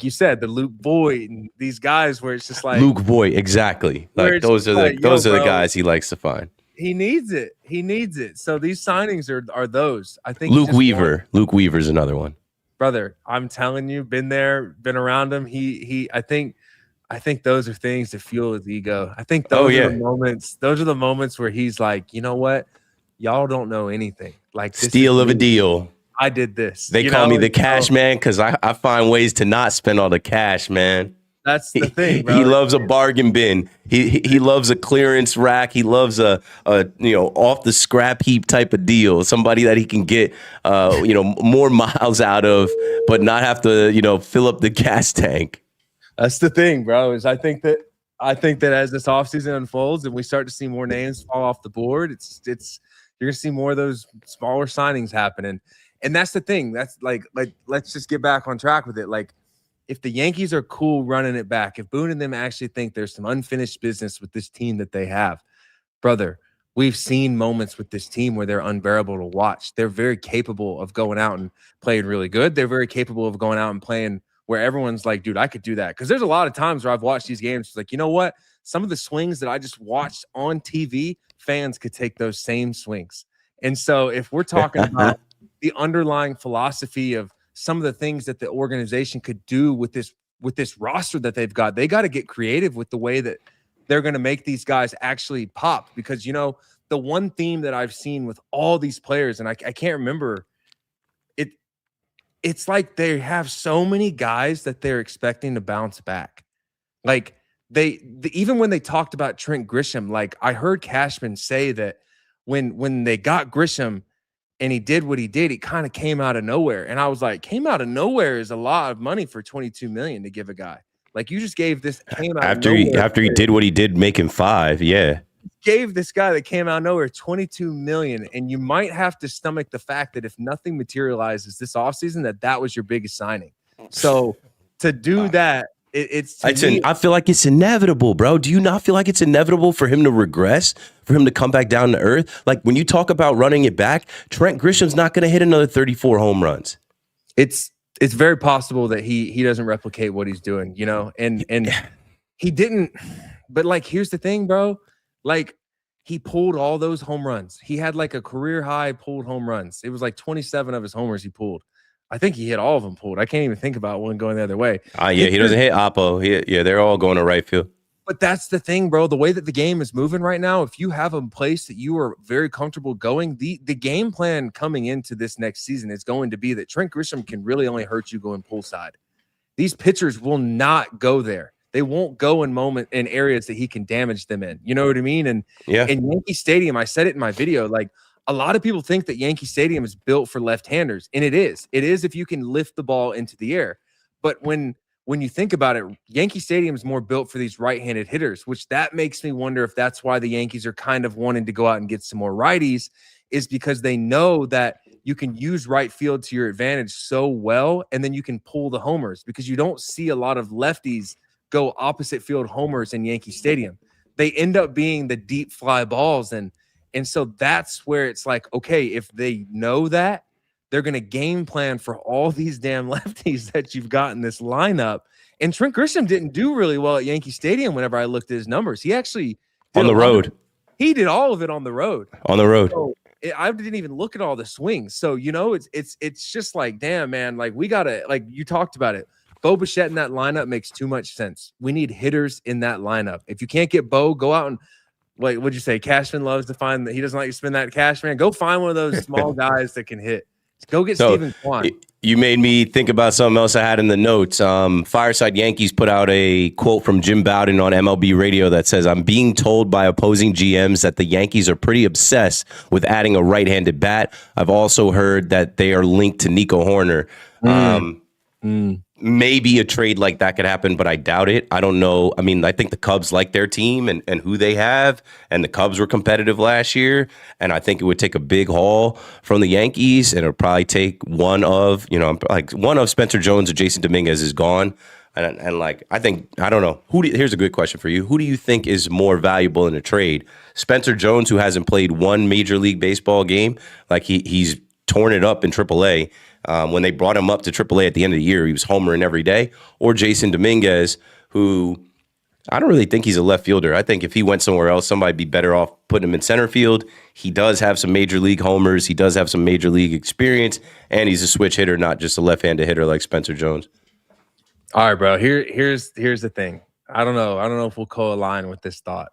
you said, the Luke Boyd and these guys where it's just like Luke Voigt, exactly. where Like it's just those are like, yo, the bro, guys he likes to find. he needs it. He needs it. So these signings are those. I think Luke Weaver. Luke Weaver's another one. Brother, I'm telling you, been there, been around him. I think those are things that fuel his ego. I think those are the moments. Those are the moments where he's like, you know what, y'all don't know anything. Like this steal of a deal. I did this. They call me the cash man because I find ways to not spend all the cash, man. That's the thing, bro. He loves a bargain bin. He loves a clearance rack. He loves a off the scrap heap type of deal. Somebody that he can get more miles out of, but not have to fill up the gas tank. That's the thing, bro. Is I think that as this offseason unfolds and we start to see more names fall off the board, it's you're gonna see more of those smaller signings happening. And that's the thing. That's like let's just get back on track with it. Like if the Yankees are cool running it back, if Boone and them actually think there's some unfinished business with this team that they have, brother, we've seen moments with this team where they're unbearable to watch. They're very capable of going out and playing really good. They're very capable of going out and playing where everyone's like, dude, I could do that. Because there's a lot of times where I've watched these games. It's like, you know what? Some of the swings that I just watched on TV, fans could take those same swings. And so if we're talking about the underlying philosophy of some of the things that the organization could do with this roster that they've got, they got to get creative with the way that they're going to make these guys actually pop. Because, you know, the one theme that I've seen with all these players, and I can't remember it, it's like they have so many guys that they're expecting to bounce back. Like even when they talked about Trent Grisham, like I heard Cashman say that when they got Grisham and he did what he did, it kind of came out of nowhere. And I was like, came out of nowhere is a lot of money for $22 million to give a guy. Like you just gave this came out after he did what he did, making $5. Yeah. Gave this guy that came out of nowhere $22 million, and you might have to stomach the fact that if nothing materializes this offseason, that was your biggest signing. So to do that, I feel like it's inevitable, bro. Do you not feel like it's inevitable for him to regress, for him to come back down to earth? Like when you talk about running it back, Trent Grisham's not going to hit another 34 home runs. It's very possible that he doesn't replicate what he's doing, you know, and he didn't. But like, here's the thing, bro. Like he pulled all those home runs. He had like a career high pulled home runs. It was like 27 of his homers he pulled. I think he hit all of them pulled. I can't even think about one going the other way. Yeah, he doesn't hit Oppo. They're all going to right field. But that's the thing, bro. The way that the game is moving right now, if you have a place that you are very comfortable going, the game plan coming into this next season is going to be that Trent Grisham can really only hurt you going pull side. These pitchers will not go there. They won't go in areas that he can damage them in. You know what I mean? And in Yankee Stadium, I said it in my video, like a lot of people think that Yankee Stadium is built for left-handers, and it is. It is if you can lift the ball into the air. But when you think about it, Yankee Stadium is more built for these right-handed hitters, which that makes me wonder if that's why the Yankees are kind of wanting to go out and get some more righties, is because they know that you can use right field to your advantage so well, and then you can pull the homers, because you don't see a lot of lefties go opposite field homers in Yankee Stadium. They end up being the deep fly balls. And so that's where it's like, okay, if they know that, they're going to game plan for all these damn lefties that you've got in this lineup. And Trent Grisham didn't do really well at Yankee Stadium whenever I looked at his numbers. He actually did on the road. He did all of it on the road. On the road. So I didn't even look at all the swings. So, you know, it's just like, damn, man, like we got to, like you talked about it. Bo Bichette in that lineup makes too much sense. We need hitters in that lineup. If you can't get Bo, go out and, like, what'd you say? Cashman loves to find that he doesn't like to spend that cash, man. Go find one of those small guys that can hit. Go get So Steven Kwan. you made me think about something else I had in the notes. Fireside Yankees put out a quote from Jim Bowden on MLB Radio that says, "I'm being told by opposing GMs that the Yankees are pretty obsessed with adding a right-handed bat. I've also heard that they are linked to Nico Horner." Maybe a trade like that could happen, but I doubt it. I don't know. I mean, I think the Cubs like their team and who they have, and the Cubs were competitive last year, and I think it would take a big haul from the Yankees, and it'll probably take one of Spencer Jones or Jason Dominguez is gone. And like, I don't know. Here's a good question for you. Who do you think is more valuable in a trade? Spencer Jones, who hasn't played one Major League Baseball game, like he's torn it up in AAA. When they brought him up to AAA at the end of the year, he was homering every day. Or Jason Dominguez, who I don't really think he's a left fielder. I think if he went somewhere else, somebody'd be better off putting him in center field. He does have some major league homers. He does have some major league experience, and he's a switch hitter, not just a left-handed hitter like Spencer Jones. All right, bro. Here's the thing. I don't know if we'll co-align with this thought.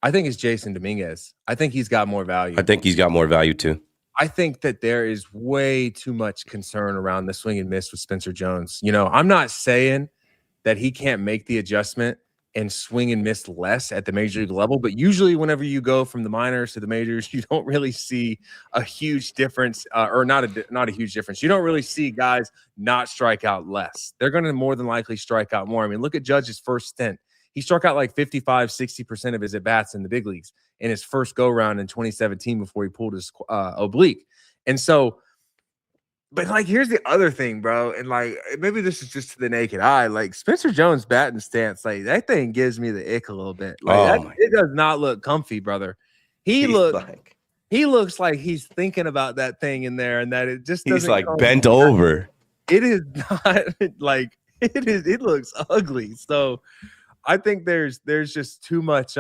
I think it's Jason Dominguez. I think he's got more value. I think he's got more value too. I think that there is way too much concern around the swing and miss with Spencer Jones. You know, I'm not saying that he can't make the adjustment and swing and miss less at the major league level, but usually whenever you go from the minors to the majors, you don't really see a huge difference, or not a huge difference. You don't really see guys not strike out less. They're going to more than likely strike out more. I mean, look at Judge's first stint. He struck out like 55-60% of his at-bats in the big leagues in his first go-round in 2017 before he pulled his oblique. And so, but like, here's the other thing, bro. And like, maybe this is just to the naked eye. Like, Spencer Jones' batting stance, like, that thing gives me the ick a little bit. Like, it does not look comfy, brother. He looks like he's thinking about that thing in there, and that it just doesn't. He's like bent over. It is not like it is. It looks ugly. So I think there's just too much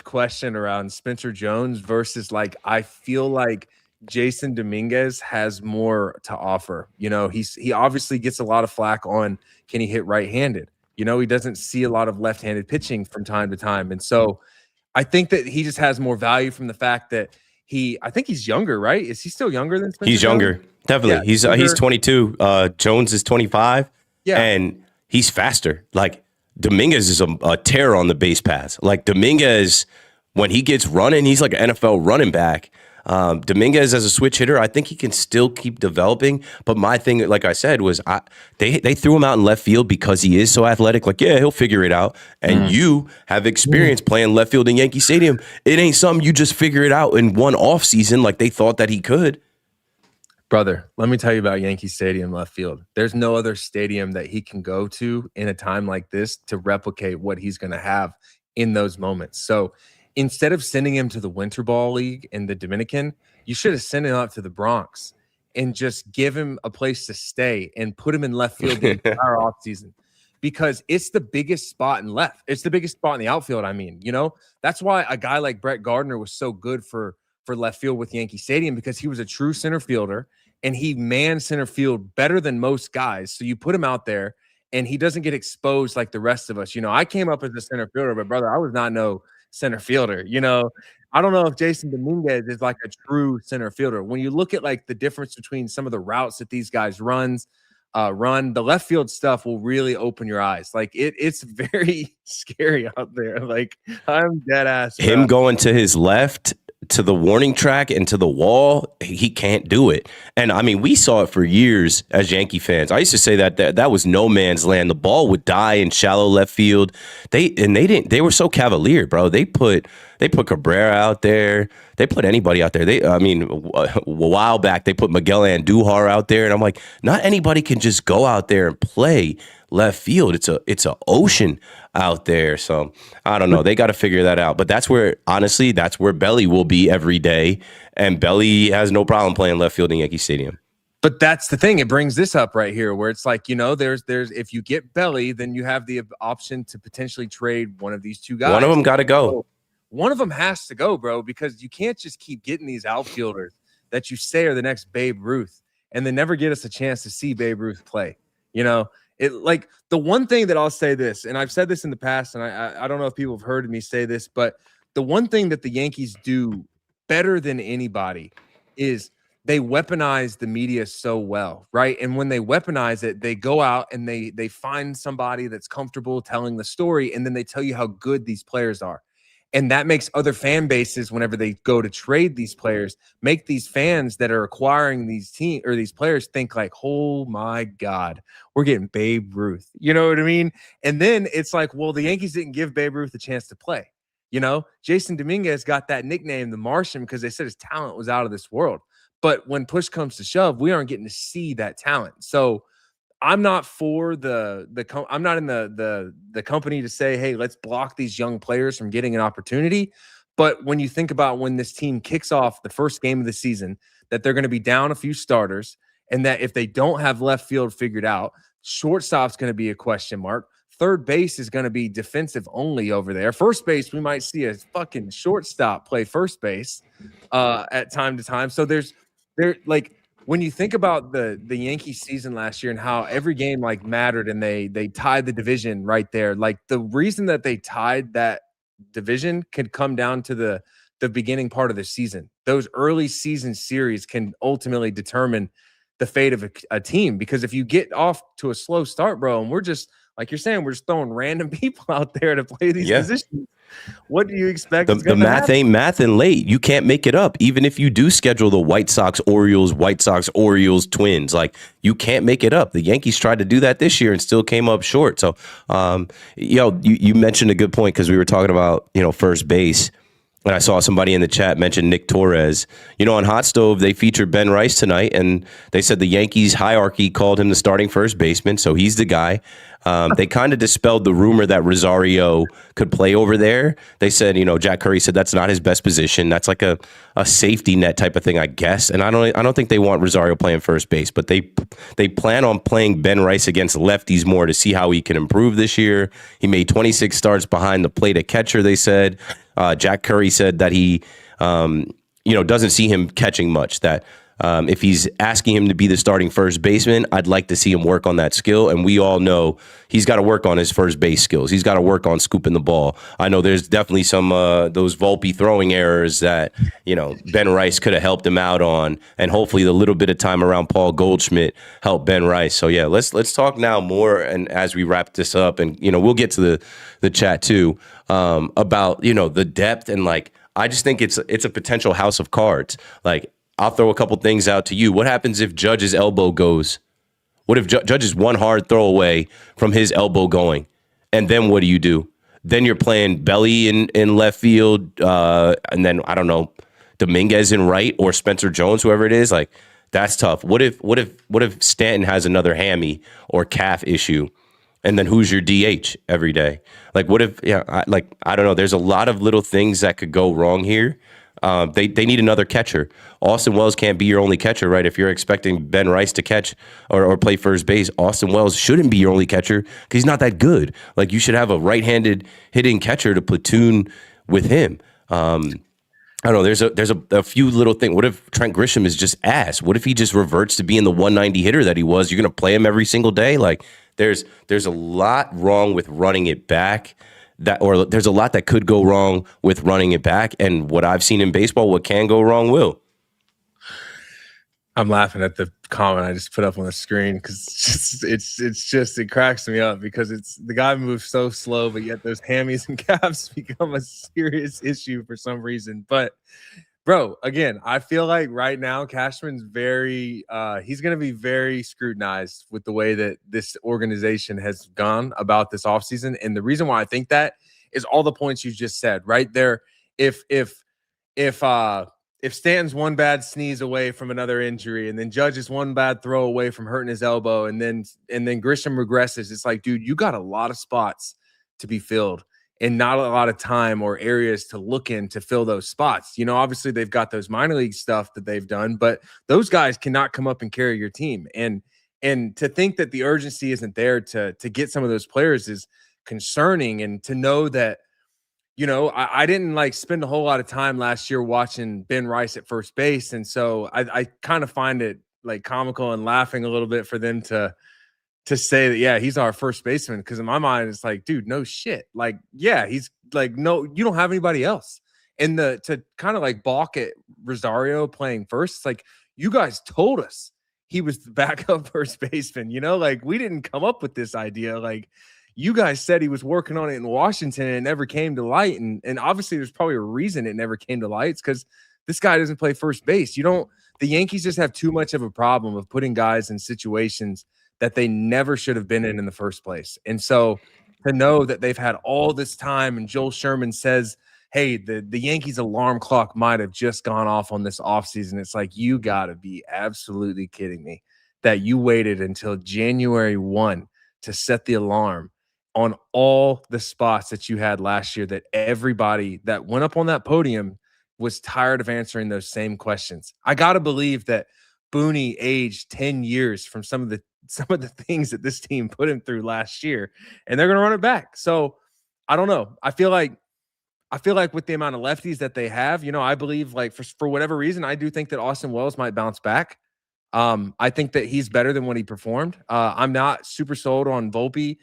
question around Spencer Jones versus, like, I feel like Jason Dominguez has more to offer. You know, he obviously gets a lot of flack on, can he hit right-handed? You know, he doesn't see a lot of left-handed pitching from time to time. And so I think that he just has more value from the fact that I think he's younger, right? Is he still younger than Spencer? He's younger. Jones? Definitely. Yeah, he's 22. Jones is 25. Yeah. And he's faster. Like, Dominguez is a terror on the base paths. Like, Dominguez, when he gets running, he's like an NFL running back. Dominguez as a switch hitter, I think he can still keep developing. But my thing, like I said, was they threw him out in left field because he is so athletic. Like, yeah, he'll figure it out. And you have experience playing left field in Yankee Stadium. It ain't something you just figure it out in one offseason like they thought that he could. Brother, let me tell you about Yankee Stadium left field. There's no other stadium that he can go to in a time like this to replicate what he's going to have in those moments. So instead of sending him to the Winter Ball League in the Dominican, you should have sent him out to the Bronx and just give him a place to stay and put him in left field the entire offseason, because it's the biggest spot in left. It's the biggest spot in the outfield. I mean, you know, that's why a guy like Brett Gardner was so good for left field with Yankee Stadium, because he was a true center fielder and he manned center field better than most guys. So you put him out there and he doesn't get exposed like the rest of us. You know, I came up as a center fielder, but brother, I was not no center fielder. You know, I don't know if Jason Dominguez is like a true center fielder. When you look at like the difference between some of the routes that these guys run, the left field stuff will really open your eyes. Like it's very scary out there. Like, I'm dead ass. Him going to his left, to the warning track and to the wall, he can't do it. And I mean, we saw it for years as Yankee fans. I used to say that was no man's land. The ball would die in shallow left field. They were so cavalier, bro. They put Cabrera out there. They put anybody out there. A while back they put Miguel Andujar out there, and I'm like, not anybody can just go out there and play left field. It's a ocean out there. So I don't know. They got to figure that out. But that's where Belly will be every day. And Belly has no problem playing left field in Yankee Stadium. But that's the thing. It brings this up right here where it's like, you know, there's if you get Belly, then you have the option to potentially trade one of these two guys. One of them got to go. One of them has to go, bro, because you can't just keep getting these outfielders that you say are the next Babe Ruth and then never get us a chance to see Babe Ruth play. You know, it like the one thing that I'll say this, and I've said this in the past, and I don't know if people have heard me say this, but the one thing that the Yankees do better than anybody is they weaponize the media so well, right? And when they weaponize it, they go out and they find somebody that's comfortable telling the story, and then they tell you how good these players are. And that makes other fan bases, whenever they go to trade these players, make these fans that are acquiring these team or these players think like, oh my God, we're getting Babe Ruth. You know what I mean? And then it's like, well, the Yankees didn't give Babe Ruth a chance to play. You know, Jason Dominguez got that nickname, the Martian, because they said his talent was out of this world. But when push comes to shove, we aren't getting to see that talent. So I'm not for I'm not in the company to say, hey, let's block these young players from getting an opportunity. But when you think about when this team kicks off the first game of the season, that they're going to be down a few starters, and that if they don't have left field figured out, shortstop's going to be a question mark. Third base is going to be defensive only over there. First base, we might see a fucking shortstop play first base at time to time. So like when you think about the Yankees season last year and how every game like mattered, and they tied the division right there. Like the reason that they tied that division could come down to the beginning part of the season. Those early season series can ultimately determine the fate of a team, because if you get off to a slow start, bro, and we're just like you're saying, we're just throwing random people out there to play these positions. What do you expect? The math ain't math and late. You can't make it up. Even if you do schedule the White Sox, Orioles, Twins, like you can't make it up. The Yankees tried to do that this year and still came up short. So, you mentioned a good point, because we were talking about, first base. And I saw somebody in the chat mention Nick Torres. On Hot Stove, they featured Ben Rice tonight, and they said the Yankees hierarchy called him the starting first baseman, so he's the guy. They kind of dispelled the rumor that Rosario could play over there. They said, Jack Curry said that's not his best position. That's like a safety net type of thing, I guess. And I don't think they want Rosario playing first base, but they plan on playing Ben Rice against lefties more to see how he can improve this year. He made 26 starts behind the plate at catcher, they said. Jack Curry said that he, doesn't see him catching much, that if he's asking him to be the starting first baseman, I'd like to see him work on that skill. And we all know he's got to work on his first base skills. He's got to work on scooping the ball. I know there's definitely some those Volpe throwing errors that, Ben Rice could have helped him out on. And hopefully the little bit of time around Paul Goldschmidt helped Ben Rice. So, yeah, let's talk now more. And as we wrap this up, and, we'll get to the chat, too, about, the depth. And, like, I just think it's a potential house of cards. Like, I'll throw a couple things out to you. What happens if Judge's elbow goes? What if Judge is one hard throw away from his elbow going? And then what do? Then you're playing Belly in left field, and then, I don't know, Dominguez in right, or Spencer Jones, whoever it is. Like, that's tough. What if Stanton has another hammy or calf issue? And then who's your DH every day? Like, what if, I don't know. There's a lot of little things that could go wrong here. They need another catcher. Austin Wells can't be your only catcher, right? If you're expecting Ben Rice to catch or play first base, Austin Wells shouldn't be your only catcher because he's not that good. Like, you should have a right-handed hitting catcher to platoon with him. I don't know. There's a few little things. What if Trent Grisham is just ass? What if he just reverts to being the 190 hitter that he was? You're going to play him every single day? Like, there's a lot wrong with running it back. There's a lot that could go wrong with running it back. And what I've seen in baseball, what can go wrong will. I'm laughing at the comment I just put up on the screen because it cracks me up because the guy moves so slow, but yet those hammies and calves become a serious issue for some reason. But bro, again, I feel like right now Cashman's he's going to be very scrutinized with the way that this organization has gone about this offseason. And the reason why I think that is all the points you just said right there. If Stanton's one bad sneeze away from another injury, and then Judge is one bad throw away from hurting his elbow, and then Grisham regresses, it's like, dude, you got a lot of spots to be filled and not a lot of time or areas to look in to fill those spots. Obviously they've got those minor league stuff that they've done, but those guys cannot come up and carry your team. And to think that the urgency isn't there to get some of those players is concerning. And to know that, I didn't spend a whole lot of time last year watching Ben Rice at first base. And so I kind of find it comical and laughing a little bit for them to say that, yeah, he's our first baseman. Because in my mind, it's like, dude, no shit. He's no, you don't have anybody else. And to kind of like balk at Rosario playing first, it's like, you guys told us he was the backup first baseman, like we didn't come up with this idea. Like, you guys said he was working on it in Washington and it never came to light. And obviously there's probably a reason it never came to light. It's because this guy doesn't play first base. The Yankees just have too much of a problem of putting guys in situations that they never should have been in the first place. And so to know that they've had all this time, and Joel Sherman says, hey, the Yankees alarm clock might have just gone off on this offseason. It's like, you got to be absolutely kidding me that you waited until January 1 to set the alarm on all the spots that you had last year, that everybody that went up on that podium was tired of answering those same questions. I got to believe that Booney aged 10 years from some of the things that this team put him through last year, and they're going to run it back. So I don't know. I feel like with the amount of lefties that they have, I believe, like, for whatever reason, I do think that Austin Wells might bounce back. I think that he's better than what he performed. I'm not super sold on Volpe,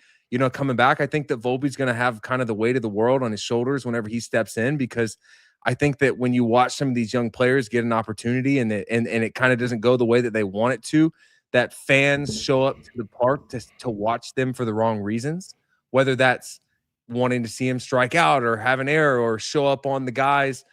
coming back. I think that Volpe's going to have kind of the weight of the world on his shoulders whenever he steps in, because I think that when you watch some of these young players get an opportunity and it kind of doesn't go the way that they want it to, that fans show up to the park to watch them for the wrong reasons, whether that's wanting to see him strike out or have an error or show up on the guy's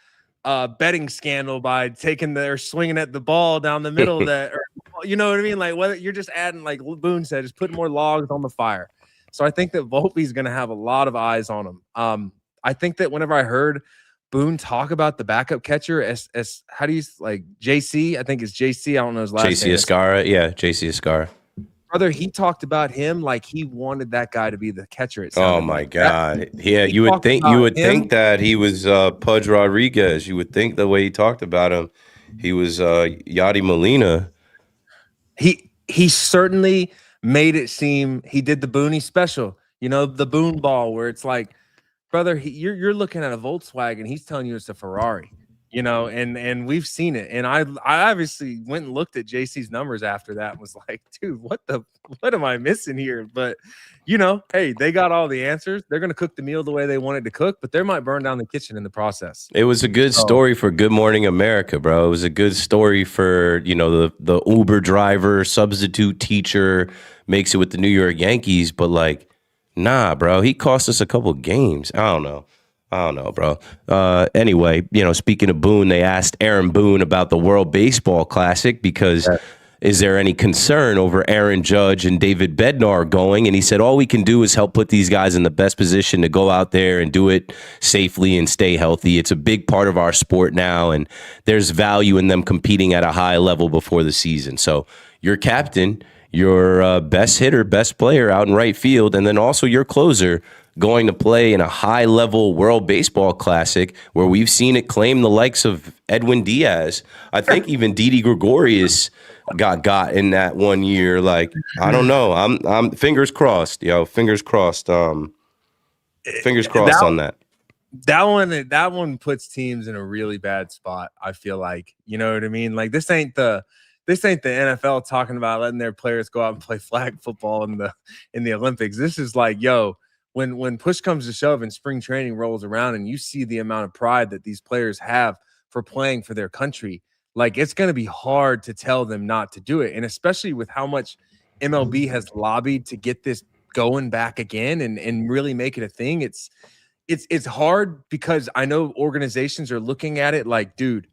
betting scandal by swinging at the ball down the middle of that, or, you know what I mean? Like, whether you're just adding, like Boone said, just putting more logs on the fire. So I think that Volpe's going to have a lot of eyes on him. I think that whenever I heard Boone talk about the backup catcher as how do you, like, JC? I think it's JC. I don't know his last name. JC Escara. Yeah, JC Escara. Brother, he talked about him like he wanted that guy to be the catcher. Oh my God! You would think that he was Pudge Rodriguez. You would think the way he talked about him, he was Yadi Molina. He certainly made it seem he did the Booney special, the Boone ball, where it's like, brother, you're looking at a Volkswagen. He's telling you it's a Ferrari, and we've seen it. And I obviously went and looked at JC's numbers after that and was like, dude, what am I missing here? But, hey, they got all the answers. They're going to cook the meal the way they wanted to cook, but they might burn down the kitchen in the process. It was a good story for Good Morning America, bro. It was a good story for, the Uber driver, substitute teacher, makes it with the New York Yankees, but like, nah, bro, he cost us a couple games. I don't know, bro. Anyway, speaking of Boone, they asked Aaron Boone about the World Baseball Classic because is there any concern over Aaron Judge and David Bednar going? And he said, all we can do is help put these guys in the best position to go out there and do it safely and stay healthy. It's a big part of our sport now, and there's value in them competing at a high level before the season. So your captain, your best hitter, best player out in right field, and then also your closer going to play in a high-level World Baseball Classic where we've seen it claim the likes of Edwin Diaz. I think even Didi Gregorius got in that one year. Like, I don't know. I'm fingers crossed, fingers crossed. Fingers crossed on that. That one puts teams in a really bad spot, I feel like. You know what I mean? Like, this ain't the NFL talking about letting their players go out and play flag football in the Olympics. This is like, when push comes to shove and spring training rolls around and you see the amount of pride that these players have for playing for their country, like, it's going to be hard to tell them not to do it. And especially with how much MLB has lobbied to get this going back again and really make it a thing. It's hard because I know organizations are looking at it like, dude,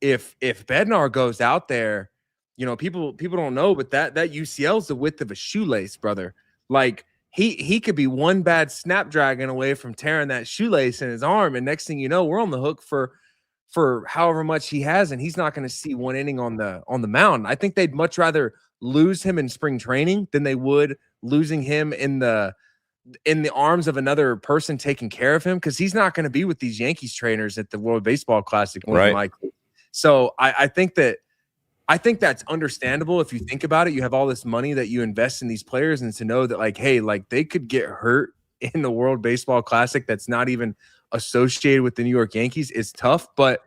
if Bednar goes out there, people don't know, but that UCL is the width of a shoelace, brother. Like, he could be one bad snapdragon away from tearing that shoelace in his arm, and next thing you know, we're on the hook for however much he has, and he's not going to see one inning on the mound. I think they'd much rather lose him in spring training than they would losing him in the arms of another person taking care of him, because he's not going to be with these Yankees trainers at the World Baseball Classic, more likely. So I think that's understandable. If you think about it, you have all this money that you invest in these players, and to know that, like, hey, like, they could get hurt in the World Baseball Classic that's not even associated with the New York Yankees is tough. But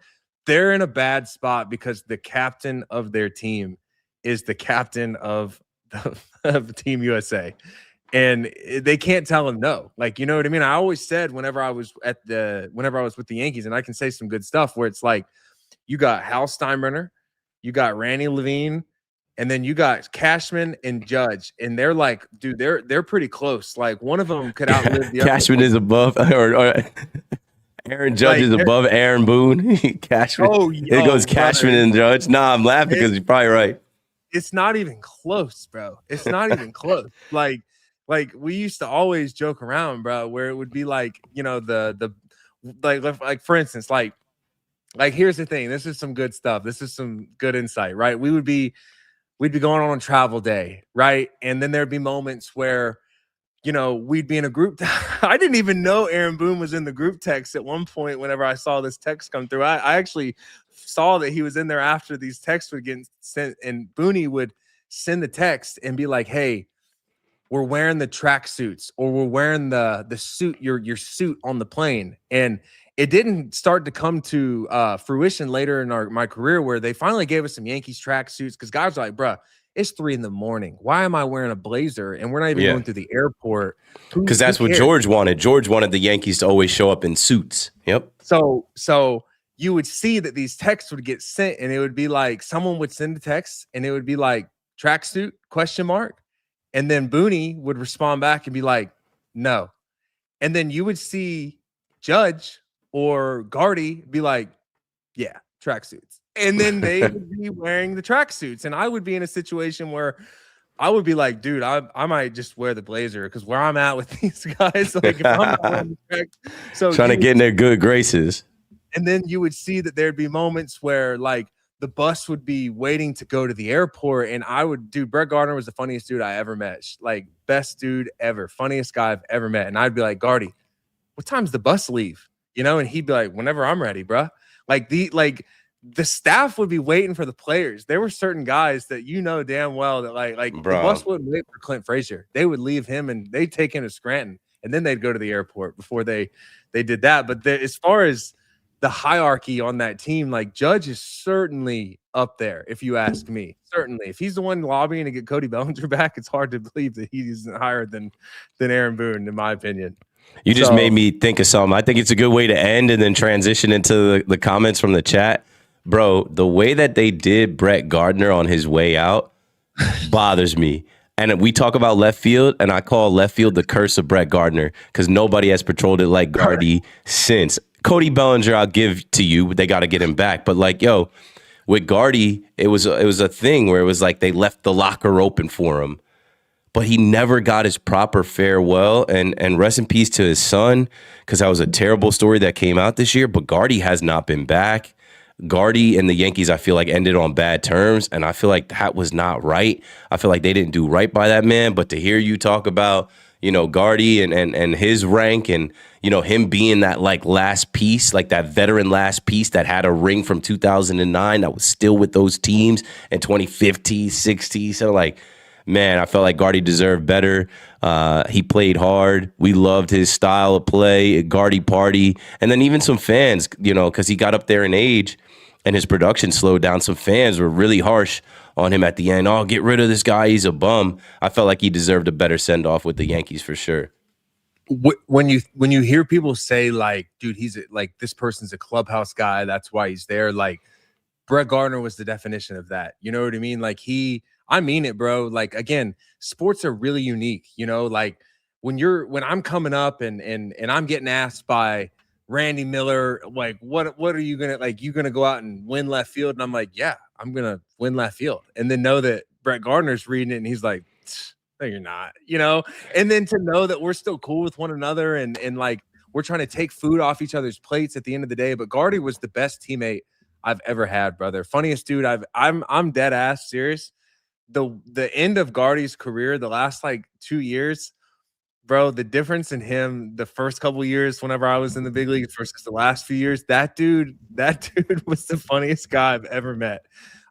they're in a bad spot because the captain of their team is the captain of Team USA. and they can't tell him no. Like, you know what I mean? I always said whenever I was with the Yankees, and I can say some good stuff where it's like you got Hal Steinbrenner, you got Randy Levine, and then you got Cashman and Judge, and they're like, dude, they're pretty close. Like one of them could outlive the other. Cashman is above, or Aaron Judge Like, is above Aaron Boone. Cashman. oh, It goes Cashman and Judge. Nah, I'm laughing because you're probably right. It's not even close, bro. It's not even close. Like we used to always joke around, bro, where it would be like, you know, the like for instance, like here's the thing. This is some good stuff. This is some good insight, right? We'd be going on a travel day, right? And then there'd be moments where, you know, we'd be in a group. I didn't even know Aaron Boone was in the group text at one point. Whenever I saw this text come through, I actually saw that he was in there after these texts would get sent, and Booney would send the text and be like, "Hey, we're wearing the track suits, or we're wearing the suit, your suit on the plane." And it didn't start to come to fruition later in my career, where they finally gave us some Yankees track suits, because guys were like, bruh, it's 3 a.m. Why am I wearing a blazer? And we're not even going through the airport. Because that's what George wanted. George wanted the Yankees to always show up in suits. Yep. So you would see that these texts would get sent, and it would be like someone would send a text, and it would be like tracksuit ? And then Booney would respond back and be like, no. And then you would see Judge or Gardy be like, yeah, tracksuits. And then they would be wearing the tracksuits. And I would be in a situation where I would be like, dude, I might just wear the blazer, because where I'm at with these guys, like if I'm not wearing the track, so trying to get in their good graces. And then you would see that there'd be moments where like the bus would be waiting to go to the airport, and Brett Gardner was the funniest dude I ever met. Like, best dude ever, funniest guy I've ever met. And I'd be like, Gardy, what time's the bus leave? You know, and he'd be like, whenever I'm ready, bro. Like the staff would be waiting for the players. There were certain guys that you know damn well that like the bus wouldn't wait for Clint Frazier. They would leave him and they'd take him to Scranton, and then they'd go to the airport before they did that. But as far as the hierarchy on that team, like Judge is certainly up there, if you ask me. Certainly. If he's the one lobbying to get Cody Bellinger back, it's hard to believe that he's higher than Aaron Boone, in my opinion. You just made me think of something. I think it's a good way to end and then transition into the comments from the chat. Bro, the way that they did Brett Gardner on his way out bothers me. And we talk about left field, and I call left field the curse of Brett Gardner, because nobody has patrolled it like Gardy since. Cody Bellinger, I'll give to you. They got to get him back. But like, yo, with Gardy, it was a thing where it was like they left the locker open for him, but he never got his proper farewell. And rest in peace to his son, because that was a terrible story that came out this year. But Gardy has not been back. Gardy and the Yankees, I feel like, ended on bad terms, and I feel like that was not right. I feel like they didn't do right by that man. But to hear you talk about, you know, Gardy and his rank, and, you know, him being that like last piece, like that veteran last piece that had a ring from 2009 that was still with those teams in 2015, 16. So like, man, I felt like Gardy deserved better. He played hard. We loved his style of play, Gardy party. And then even some fans, you know, because he got up there in age and his production slowed down. Some fans were really harsh on him at the end. Oh, get rid of this guy. He's a bum. I felt like he deserved a better send-off with the Yankees for sure. When you hear people say like, dude, like this person's a clubhouse guy, that's why he's there. Like, Brett Gardner was the definition of that. You know what I mean? Like I mean it, bro. Like, again, sports are really unique. You know, like when I'm coming up and I'm getting asked by Randy Miller, like, what are you gonna, like, you gonna go out and win left field? And I'm like, yeah, I'm gonna win left field. And then know that Brett Gardner's reading it and he's like, no, you're not, you know. And then to know that we're still cool with one another and like we're trying to take food off each other's plates at the end of the day. But Gardy was the best teammate I've ever had, brother. Funniest dude I'm dead ass serious. The end of Gardy's career, the last like 2 years, bro, the difference in him the first couple years whenever I was in the big leagues versus the last few years, that dude was the funniest guy I've ever met.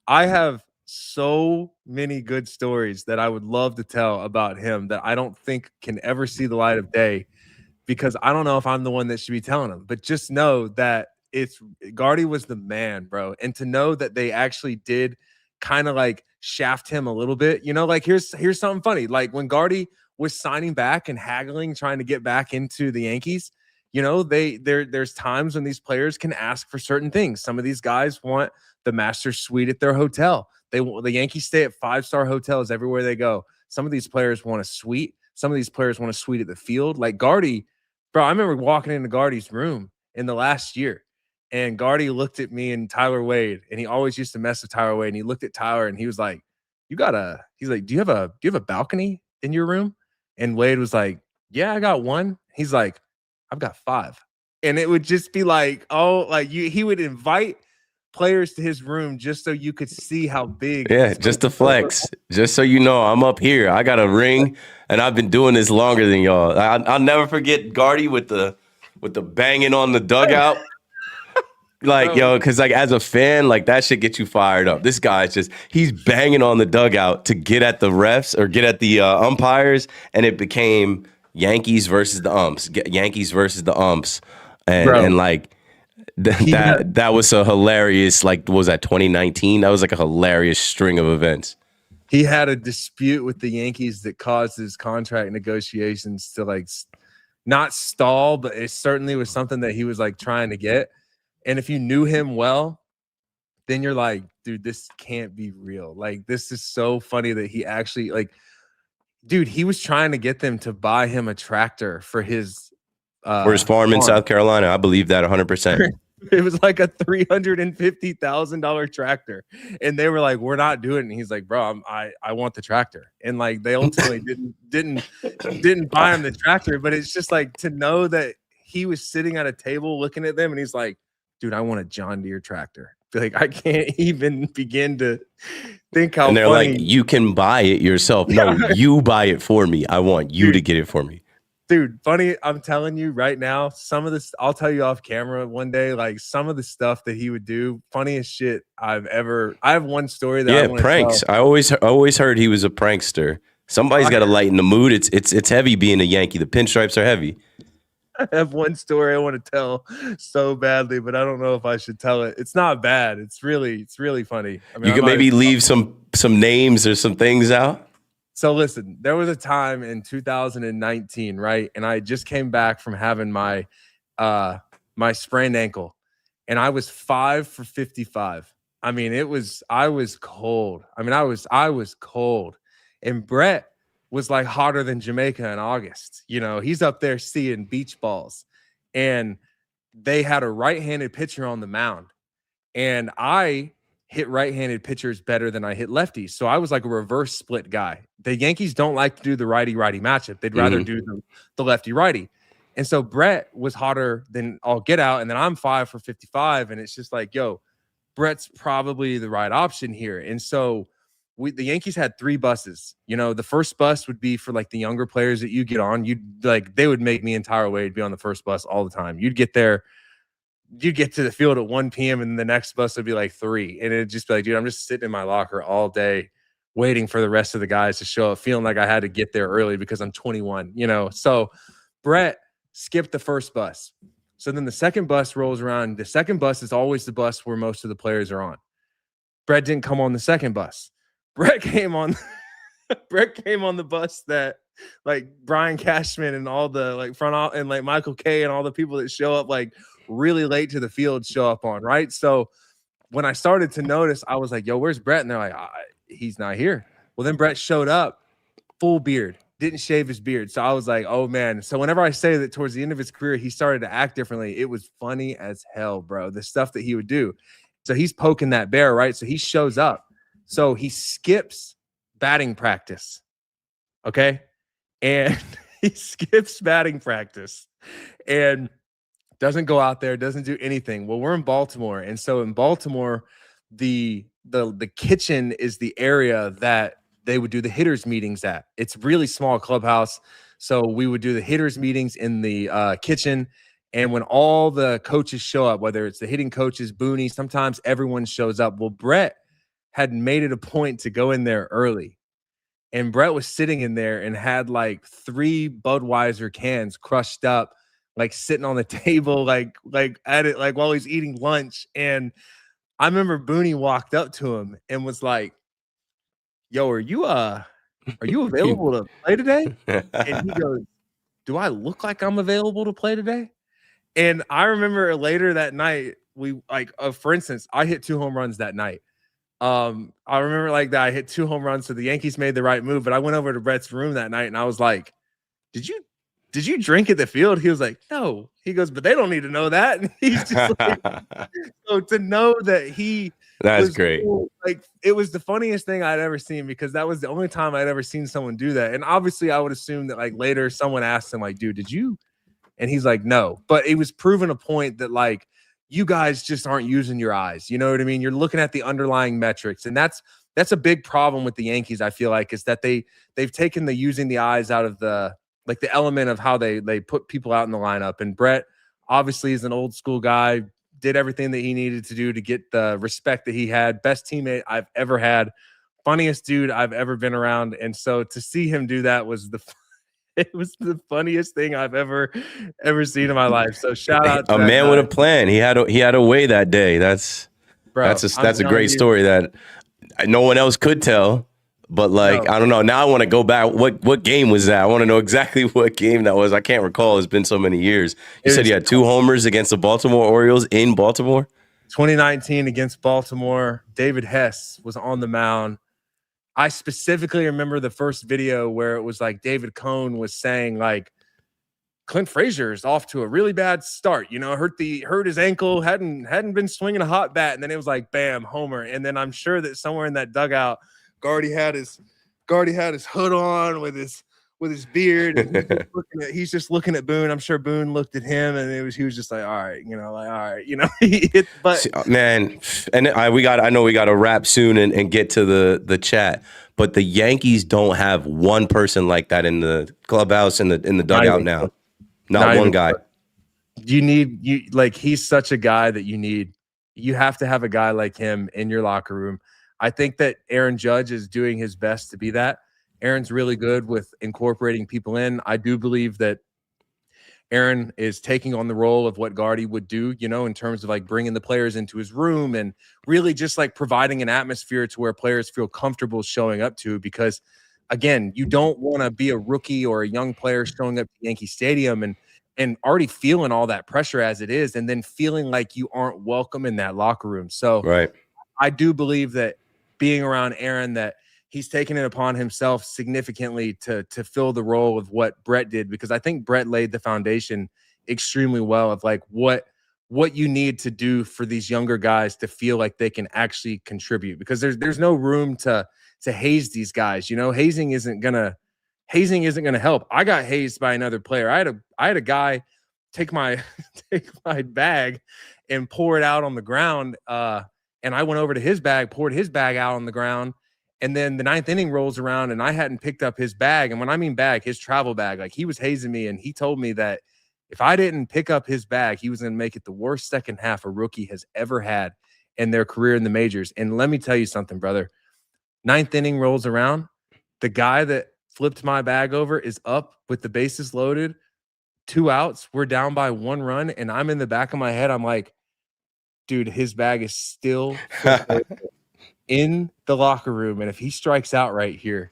I have so many good stories that I would love to tell about him that I don't think can ever see the light of day, because I don't know if I'm the one that should be telling them. But just know that Gardy was the man, bro. And to know that they actually did kind of like shaft him a little bit, you know, like here's something funny. Like when Gardy was signing back and haggling, trying to get back into the Yankees. You know, there's times when these players can ask for certain things. Some of these guys want the master suite at their hotel. The Yankees stay at 5-star hotels everywhere they go. Some of these players want a suite. Some of these players want a suite at the field. Like Gardy, bro, I remember walking into Gardy's room in the last year, and Gardy looked at me and Tyler Wade, and he always used to mess with Tyler Wade. And he looked at Tyler and he was like, he's like, do you have a balcony in your room? And Wade was like, yeah, I got one. He's like, I've got 5. And it would just be like, oh, like he would invite players to his room just so you could see how big. Yeah, just to flex. Just so you know, I'm up here. I got a ring, and I've been doing this longer than y'all. I'll never forget Gardy with the banging on the dugout. Like, yo, because like as a fan, like that shit gets you fired up. This guy's he's banging on the dugout to get at the refs or get at the umpires, and it became Yankees versus the umps, Yankees versus the umps, and like that was a hilarious, like, what was that, 2019? That was like a hilarious string of events. He had a dispute with the Yankees that caused his contract negotiations to like not stall, but it certainly was something that he was like trying to get. And if you knew him well, then you're like, dude, this can't be real. Like, this is so funny that he actually, like, dude, he was trying to get them to buy him a tractor for his farm in South Carolina. I believe that 100%. It was like a $350,000 tractor, and they were like, "We're not doing it." And he's like, "Bro, I want the tractor." And like they ultimately didn't buy him the tractor. But it's just like to know that he was sitting at a table looking at them, and he's like, "Dude, I want a John Deere tractor." Like I can't even begin to think how. And they're funny. like, "You can buy it yourself." No, you buy it for me. I want you to get it for me. Dude, funny, I'm telling you right now, some of this, I'll tell you off camera one day, like some of the stuff that he would do, funniest shit I have one story that pranks. I always heard he was a prankster. Somebody's got to lighten the mood. It's heavy being a Yankee. The pinstripes are heavy. I have one story I want to tell so badly, but I don't know if I should tell it. It's not bad. It's really funny. I mean, you could maybe leave some names or some things out. So listen, there was a time in 2019, right? And I just came back from having my my sprained ankle, and I was 5 for 55. I mean, I was cold. I mean, I was cold. And Brett was like hotter than Jamaica in August. You know, he's up there seeing beach balls. And they had a right-handed pitcher on the mound. And I hit right-handed pitchers better than I hit lefties. So I was like a reverse split guy. The Yankees don't like to do the righty-righty matchup. They'd rather do the lefty-righty. And so Brett was hotter than all get out. And then I'm 5 for 55. And it's just like, yo, Brett's probably the right option here. And so the Yankees had 3 buses. You know, the first bus would be for like the younger players that you get on. They would make me and Tyler Wade be on the first bus all the time. You'd get there. You get to the field at 1 p.m. and the next bus would be like 3. And it'd just be like, dude, I'm just sitting in my locker all day waiting for the rest of the guys to show up, feeling like I had to get there early because I'm 21, you know? So Brett skipped the first bus. So then the second bus rolls around. The second bus is always the bus where most of the players are on. Brett didn't come on the second bus. Brett came on the bus that like Brian Cashman and all the like front and like Michael Kay and all the people that show up like really late to the field show up on, right? So when I started to notice, I was like, yo, where's Brett? And they're like, he's not here. Well, then Brett showed up, full beard, didn't shave his beard. So I was like, oh man. So whenever I say that towards the end of his career, he started to act differently, it was funny as hell, bro. The stuff that he would do. So he's poking that bear, right? So he shows up. So he skips batting practice. Okay. And he skips batting practice and doesn't go out there, doesn't do anything. Well, we're in Baltimore. And so in Baltimore, the kitchen is the area that they would do the hitters meetings at. It's really small clubhouse. So we would do the hitters meetings in the kitchen. And when all the coaches show up, whether it's the hitting coaches, Booney, sometimes everyone shows up. Well, Brett had made it a point to go in there early. And Brett was sitting in there and had like 3 Budweiser cans crushed up, like sitting on the table, like at it, like while he's eating lunch. And I remember Booney walked up to him and was like, yo, are you "Are you available to play today?" And he goes, "Do I look like I'm available to play today?" And I remember later that night, we like, for instance, I hit 2 home runs that night. I remember like that I hit 2 home runs, so the Yankees made the right move. But I went over to Brett's room that night and I was like, Did you drink at the field?" He was like, "No." He goes, "But they don't need to know that." And he's just like, so to know that he That's was great. cool, like it was the funniest thing I'd ever seen because that was the only time I'd ever seen someone do that. And obviously I would assume that like later someone asked him, like, "Dude, did you?" And he's like, "No." But it was proving a point that like you guys just aren't using your eyes. You know what I mean? You're looking at the underlying metrics. And that's a big problem with the Yankees, I feel like, is that they've taken the using the eyes out of the like the element of how they put people out in the lineup. And Brett obviously is an old school guy, did everything that he needed to do to get the respect that he had. Best teammate I've ever had, funniest dude I've ever been around. And so to see him do that was it was the funniest thing I've ever seen in my life. So shout out to A that man guy. with a plan. He had a way that day. That's Bro, I'm a telling great you, story that no one else could tell. But like, no, I don't know. Now I want to go back. What game was that? I want to know exactly what game that was. I can't recall. It's been so many years. You it said was you had 2 homers against the Baltimore Orioles in Baltimore. 2019 against Baltimore. David Hess was on the mound. I specifically remember the first video where it was like David Cohn was saying like Clint Frazier is off to a really bad start. You know, hurt his ankle, hadn't been swinging a hot bat, and then it was like bam, homer. And then I'm sure that somewhere in that dugout, Guardy had his hood on with his beard, and he's just looking at Boone. I'm sure Boone looked at him, and he was just like, all right, But Man, and I know we got to wrap soon and get to the chat. But the Yankees don't have one person like that in the clubhouse in the dugout now. Not one guy. He's such a guy that you have to have a guy like him in your locker room. I think that Aaron Judge is doing his best to be that. Aaron's really good with incorporating people in. I do believe that Aaron is taking on the role of what Guardy would do, in terms of like bringing the players into his room and really just like providing an atmosphere to where players feel comfortable showing up to. Because again, you don't want to be a rookie or a young player showing up to Yankee Stadium and already feeling all that pressure as it is, and then feeling like you aren't welcome in that locker room. So right. I do believe that being around Aaron, that he's taken it upon himself significantly to fill the role of what Brett did, because I think Brett laid the foundation extremely well of like what you need to do for these younger guys to feel like they can actually contribute, because there's no room to haze these guys. Hazing isn't gonna help. I got hazed by another player. I had a guy take my bag and pour it out on the ground. And I went over to his bag, poured his bag out on the ground. And then the 9th inning rolls around and I hadn't picked up his bag. And when I mean bag, his travel bag, like he was hazing me. And he told me that if I didn't pick up his bag, he was going to make it the worst second half a rookie has ever had in their career in the majors. And let me tell you something, brother. 9th inning rolls around. The guy that flipped my bag over is up with the bases loaded, 2 outs. We're down by 1 run. And I'm in the back of my head. I'm like, dude, his bag is still in the locker room. And if he strikes out right here,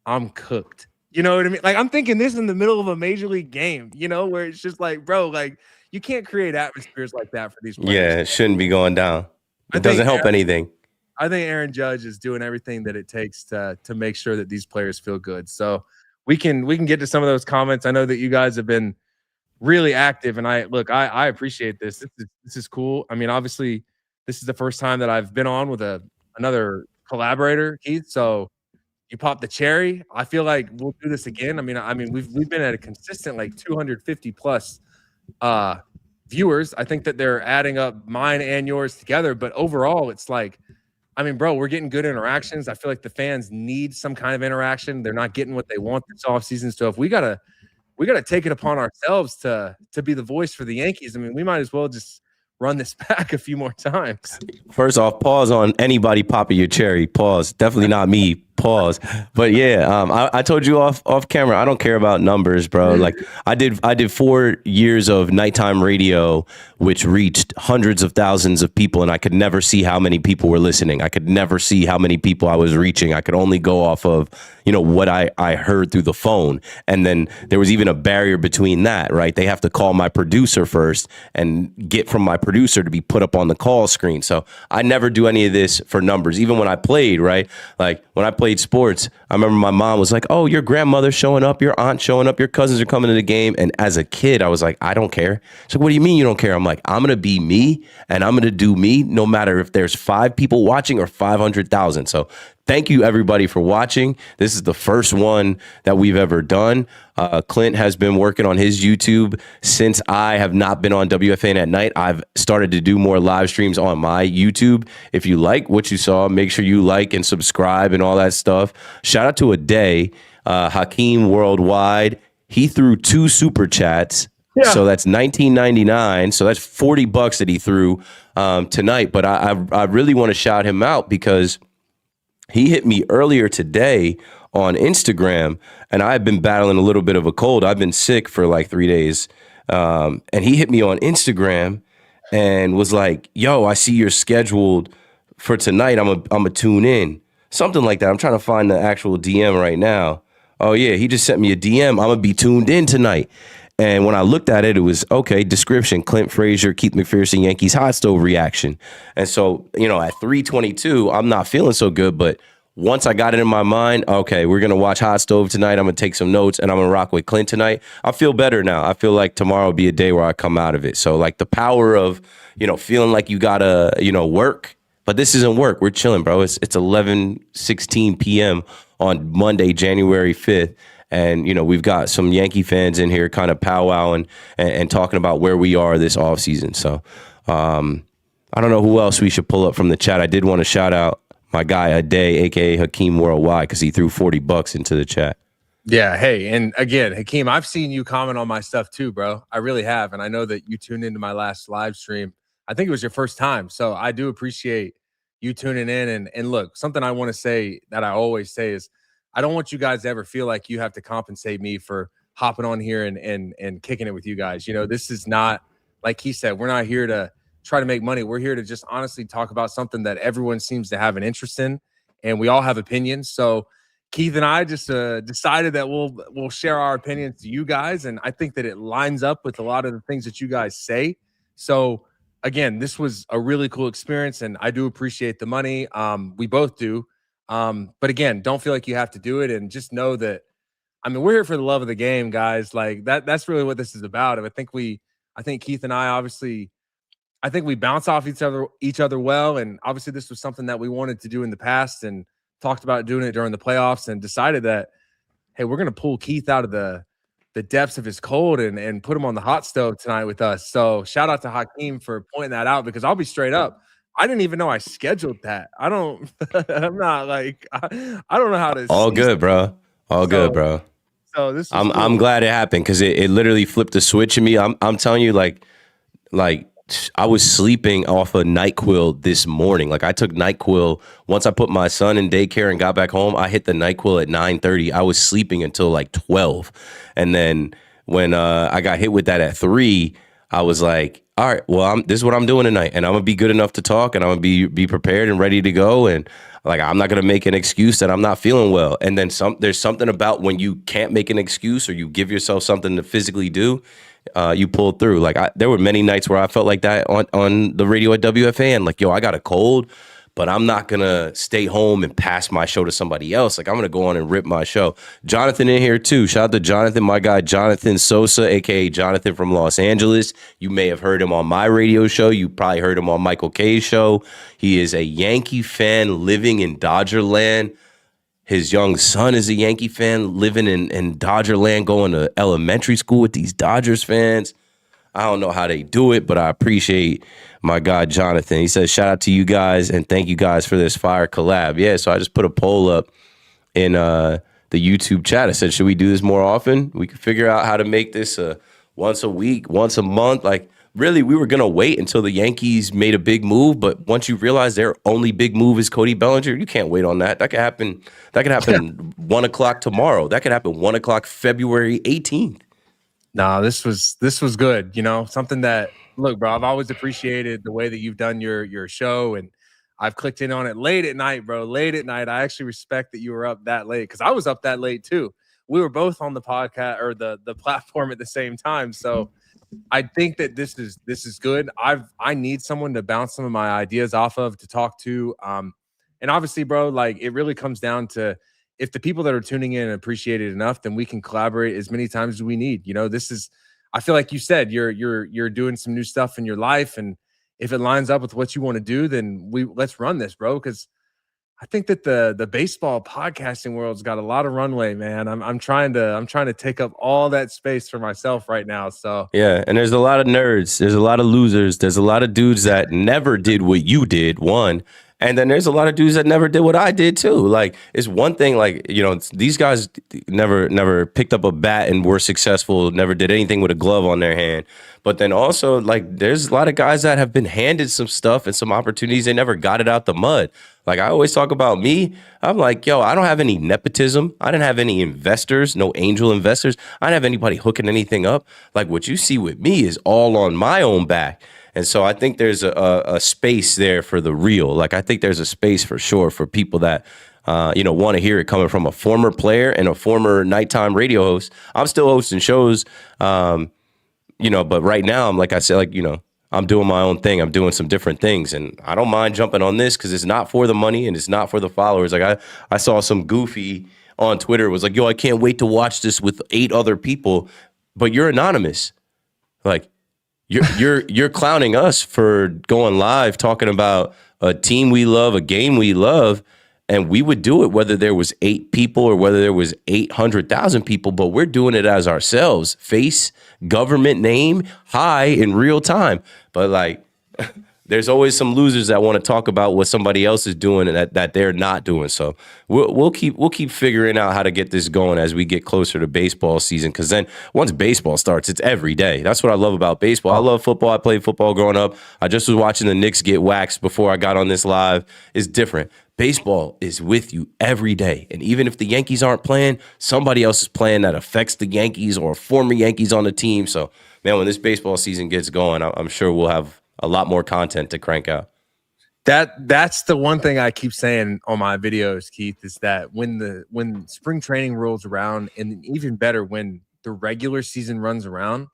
I'm cooked. You know what I mean? Like, I'm thinking this in the middle of a major league game, where it's just like, bro, like you can't create atmospheres like that for these players. Yeah, it shouldn't be going down. It doesn't help anything. I think Aaron Judge is doing everything that it takes to make sure that these players feel good. So we can get to some of those comments. I know that you guys have been really active, and I appreciate this. This is cool. I mean, obviously, this is the first time that I've been on with another collaborator, Keith. So you popped the cherry. I feel like we'll do this again. I mean, we've been at a consistent like 250 plus viewers. I think that they're adding up mine and yours together, but overall, it's like, I mean, bro, we're getting good interactions. I feel like the fans need some kind of interaction. They're not getting what they want this offseason. So if we gotta take it upon ourselves to be the voice for the Yankees, I mean, we might as well just run this back a few more times. First off, pause on anybody popping your cherry. Pause. Definitely not me. Pause. But yeah, I told you off camera, I don't care about numbers, bro. Like I did 4 years of nighttime radio, which reached hundreds of thousands of people, and I could never see how many people were listening. I could never see how many people I was reaching. I could only go off of, what I heard through the phone. And then there was even a barrier between that, right? They have to call my producer first and get from my producer to be put up on the call screen. So I never do any of this for numbers. Even when I played, right? Like when I played sports, I remember my mom was like, "Oh, your grandmother's showing up, your aunt showing up, your cousins are coming to the game." And as a kid, I was like, "I don't care." She's like, "What do you mean you don't care?" I'm like, "I'm going to be me and I'm going to do me no matter if there's 5 people watching or 500,000. So thank you, everybody, for watching. This is the first one that we've ever done. Clint has been working on his YouTube since I have not been on WFAN at night. I've started to do more live streams on my YouTube. If you like what you saw, make sure you like and subscribe and all that stuff. Shout out to Aday, Hakeem Worldwide. He threw 2 super chats. Yeah. So that's $19.99. So that's $40 that he threw tonight. But I really want to shout him out because he hit me earlier today on Instagram, and I've been battling a little bit of a cold. I've been sick for like 3 days. And he hit me on Instagram and was like, "Yo, I see you're scheduled for tonight. I'm a tune in." Something like that. I'm trying to find the actual DM right now. Oh, yeah, he just sent me a DM. I'm going to be tuned in tonight. And when I looked at it, it was, okay, description, Clint Frazier, Keith McPherson, Yankees hot stove reaction. And so, at 3:22, I'm not feeling so good. But once I got it in my mind, okay, we're going to watch Hot Stove tonight. I'm going to take some notes and I'm going to rock with Clint tonight. I feel better now. I feel like tomorrow will be a day where I come out of it. So like the power of, feeling like you got to, work. But this isn't work. We're chilling, bro. It's 11:16 p.m. on Monday, January 5th. And, we've got some Yankee fans in here kind of powwowing and talking about where we are this offseason. So I don't know who else we should pull up from the chat. I did want to shout out my guy, Aday, a.k.a. Hakeem Worldwide, because he threw $40 into the chat. Yeah, hey, and again, Hakeem, I've seen you comment on my stuff too, bro. I really have. And I know that you tuned into my last live stream. I think it was your first time. So I do appreciate you tuning in. And look, something I want to say that I always say is I don't want you guys to ever feel like you have to compensate me for hopping on here and kicking it with you guys. This is not, like he said, we're not here to try to make money. We're here to just honestly talk about something that everyone seems to have an interest in, and we all have opinions. So Keith and I just decided that we'll share our opinions to you guys, and I think that it lines up with a lot of the things that you guys say. So again, this was a really cool experience, and I do appreciate the money. We both do. But again, don't feel like you have to do it, and just know that, we're here for the love of the game, guys. Like that's really what this is about. And I think Keith and I obviously, I think we bounce off each other well. And obviously this was something that we wanted to do in the past and talked about doing it during the playoffs, and decided that, hey, we're going to pull Keith out of the depths of his cold and put him on the hot stove tonight with us. So shout out to Hakeem for pointing that out, because I'll be straight up, I didn't even know I scheduled that. I'm not like, I don't know how to. All good, bro. All good, bro. So this, I'm glad it happened, because it literally flipped a switch in me. I'm telling you, like I was sleeping off of NyQuil this morning. Like I took NyQuil once I put my son in daycare and got back home. I hit the NyQuil at 9:30. I was sleeping until like 12, and then when I got hit with that at 3, I was like, all right, well, this is what I'm doing tonight, and I'm gonna be good enough to talk, and I'm gonna be prepared and ready to go, and like I'm not gonna make an excuse that I'm not feeling well. And then there's something about when you can't make an excuse or you give yourself something to physically do, you pull through. Like there were many nights where I felt like that on the radio at WFAN. Like, yo, I got a cold, but I'm not gonna stay home and pass my show to somebody else. Like I'm gonna go on and rip my show. Jonathan in here too. Shout out to Jonathan, my guy Jonathan Sosa, aka Jonathan from Los Angeles. You may have heard him on my radio show. You probably heard him on Michael K's show. He is a Yankee fan living in Dodger land. His young son is a Yankee fan living in Dodger land, going to elementary school with these Dodgers fans. I don't know how they do it, but I appreciate my guy, Jonathan. He says, shout out to you guys and thank you guys for this fire collab. Yeah, so I just put a poll up in the YouTube chat. I said, should we do this more often? We could figure out how to make this once a week, once a month. Like, really we were going to wait until the Yankees made a big move. But once you realize their only big move is Cody Bellinger, you can't wait on that. That could happen. That could happen 1:00 tomorrow. That could happen 1:00 February 18th. No, this was good. You know, something that, look, bro, I've always appreciated the way that you've done your show, and I've clicked in on it late at night, bro. Late at night. I actually respect that you were up that late because I was up that late too. We were both on the podcast or the platform at the same time. So I think that this is good. I need someone to bounce some of my ideas off of, to talk to. And obviously, bro, like it really comes down to, if the people that are tuning in appreciate it enough, then we can collaborate as many times as we need. You know, this is, I feel like you said, you're doing some new stuff in your life, and if it lines up with what you want to do, then let's run this, bro. Because I think that the baseball podcasting world's got a lot of runway, man. I'm trying to take up all that space for myself right now. So Yeah, and there's a lot of nerds. There's a lot of losers. There's a lot of dudes that never did what you did, one. And then there's a lot of dudes that never did what I did too. Like, it's one thing, like, you know, these guys never picked up a bat and were successful, never did anything with a glove on their hand. But then also, like, there's a lot of guys that have been handed some stuff and some opportunities. They never got it out the mud. Like, I always talk about me. I'm like, yo, I don't have any nepotism. I didn't have any investors, no angel investors. I didn't have anybody hooking anything up. Like, what you see with me is all on my own back. And so I think there's a space there for the real. Like, I think there's a space for sure for people that, want to hear it coming from a former player and a former nighttime radio host. I'm still hosting shows, but right now, like I said, I'm doing my own thing. I'm doing some different things, and I don't mind jumping on this because it's not for the money and it's not for the followers. Like, I saw some goofy on Twitter was like, yo, I can't wait to watch this with 8 other people, but you're anonymous. Like, You're clowning us for going live talking about a team we love, a game we love, and we would do it whether there was 8 people or whether there was 800,000 people, but we're doing it as ourselves. Face, government name, hi, in real time. But like, there's always some losers that want to talk about what somebody else is doing and that they're not doing. So we'll keep figuring out how to get this going as we get closer to baseball season. Because then once baseball starts, it's every day. That's what I love about baseball. I love football. I played football growing up. I just was watching the Knicks get waxed before I got on this live. It's different. Baseball is with you every day. And even if the Yankees aren't playing, somebody else is playing that affects the Yankees or former Yankees on the team. So, man, when this baseball season gets going, I'm sure we'll have a lot more content to crank out. That's the one thing I keep saying on my videos, Keith, is that when spring training rolls around, and even better, when the regular season rolls around,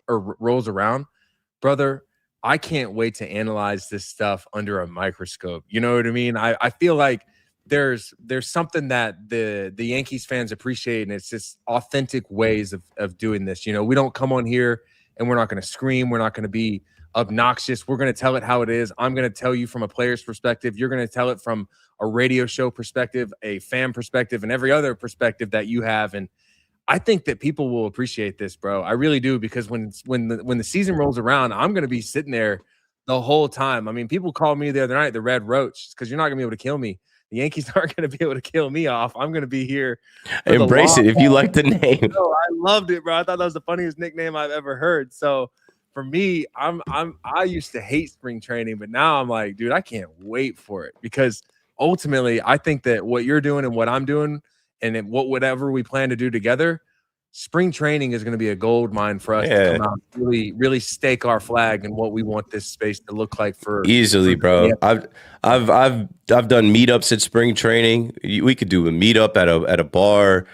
brother, I can't wait to analyze this stuff under a microscope. You know what I mean? I feel like there's something that the Yankees fans appreciate, and it's just authentic ways of doing this. You know, we don't come on here and we're not going to scream. We're not going to be obnoxious. We're going to tell it how it is. I'm going to tell you from a player's perspective. You're going to tell it from a radio show perspective, a fan perspective, and every other perspective that you have. And I think that people will appreciate this, bro. I really do, because when the season rolls around, I'm going to be sitting there the whole time. I mean, people called me the other night the Red Roach, because you're not going to be able to kill me. The Yankees aren't going to be able to kill me off. I'm going to be here. Embrace it if you like the name. No, I loved it, bro. I thought that was the funniest nickname I've ever heard. So for me, I used to hate spring training, but now I'm like, dude, I can't wait for it, because ultimately I think that what you're doing and what I'm doing, and whatever we plan to do together, spring training is going to be a gold mine for us to come out and really stake our flag and what we want this space to look like for easily, bro. I've done meetups at spring training. We could do a meetup at a bar,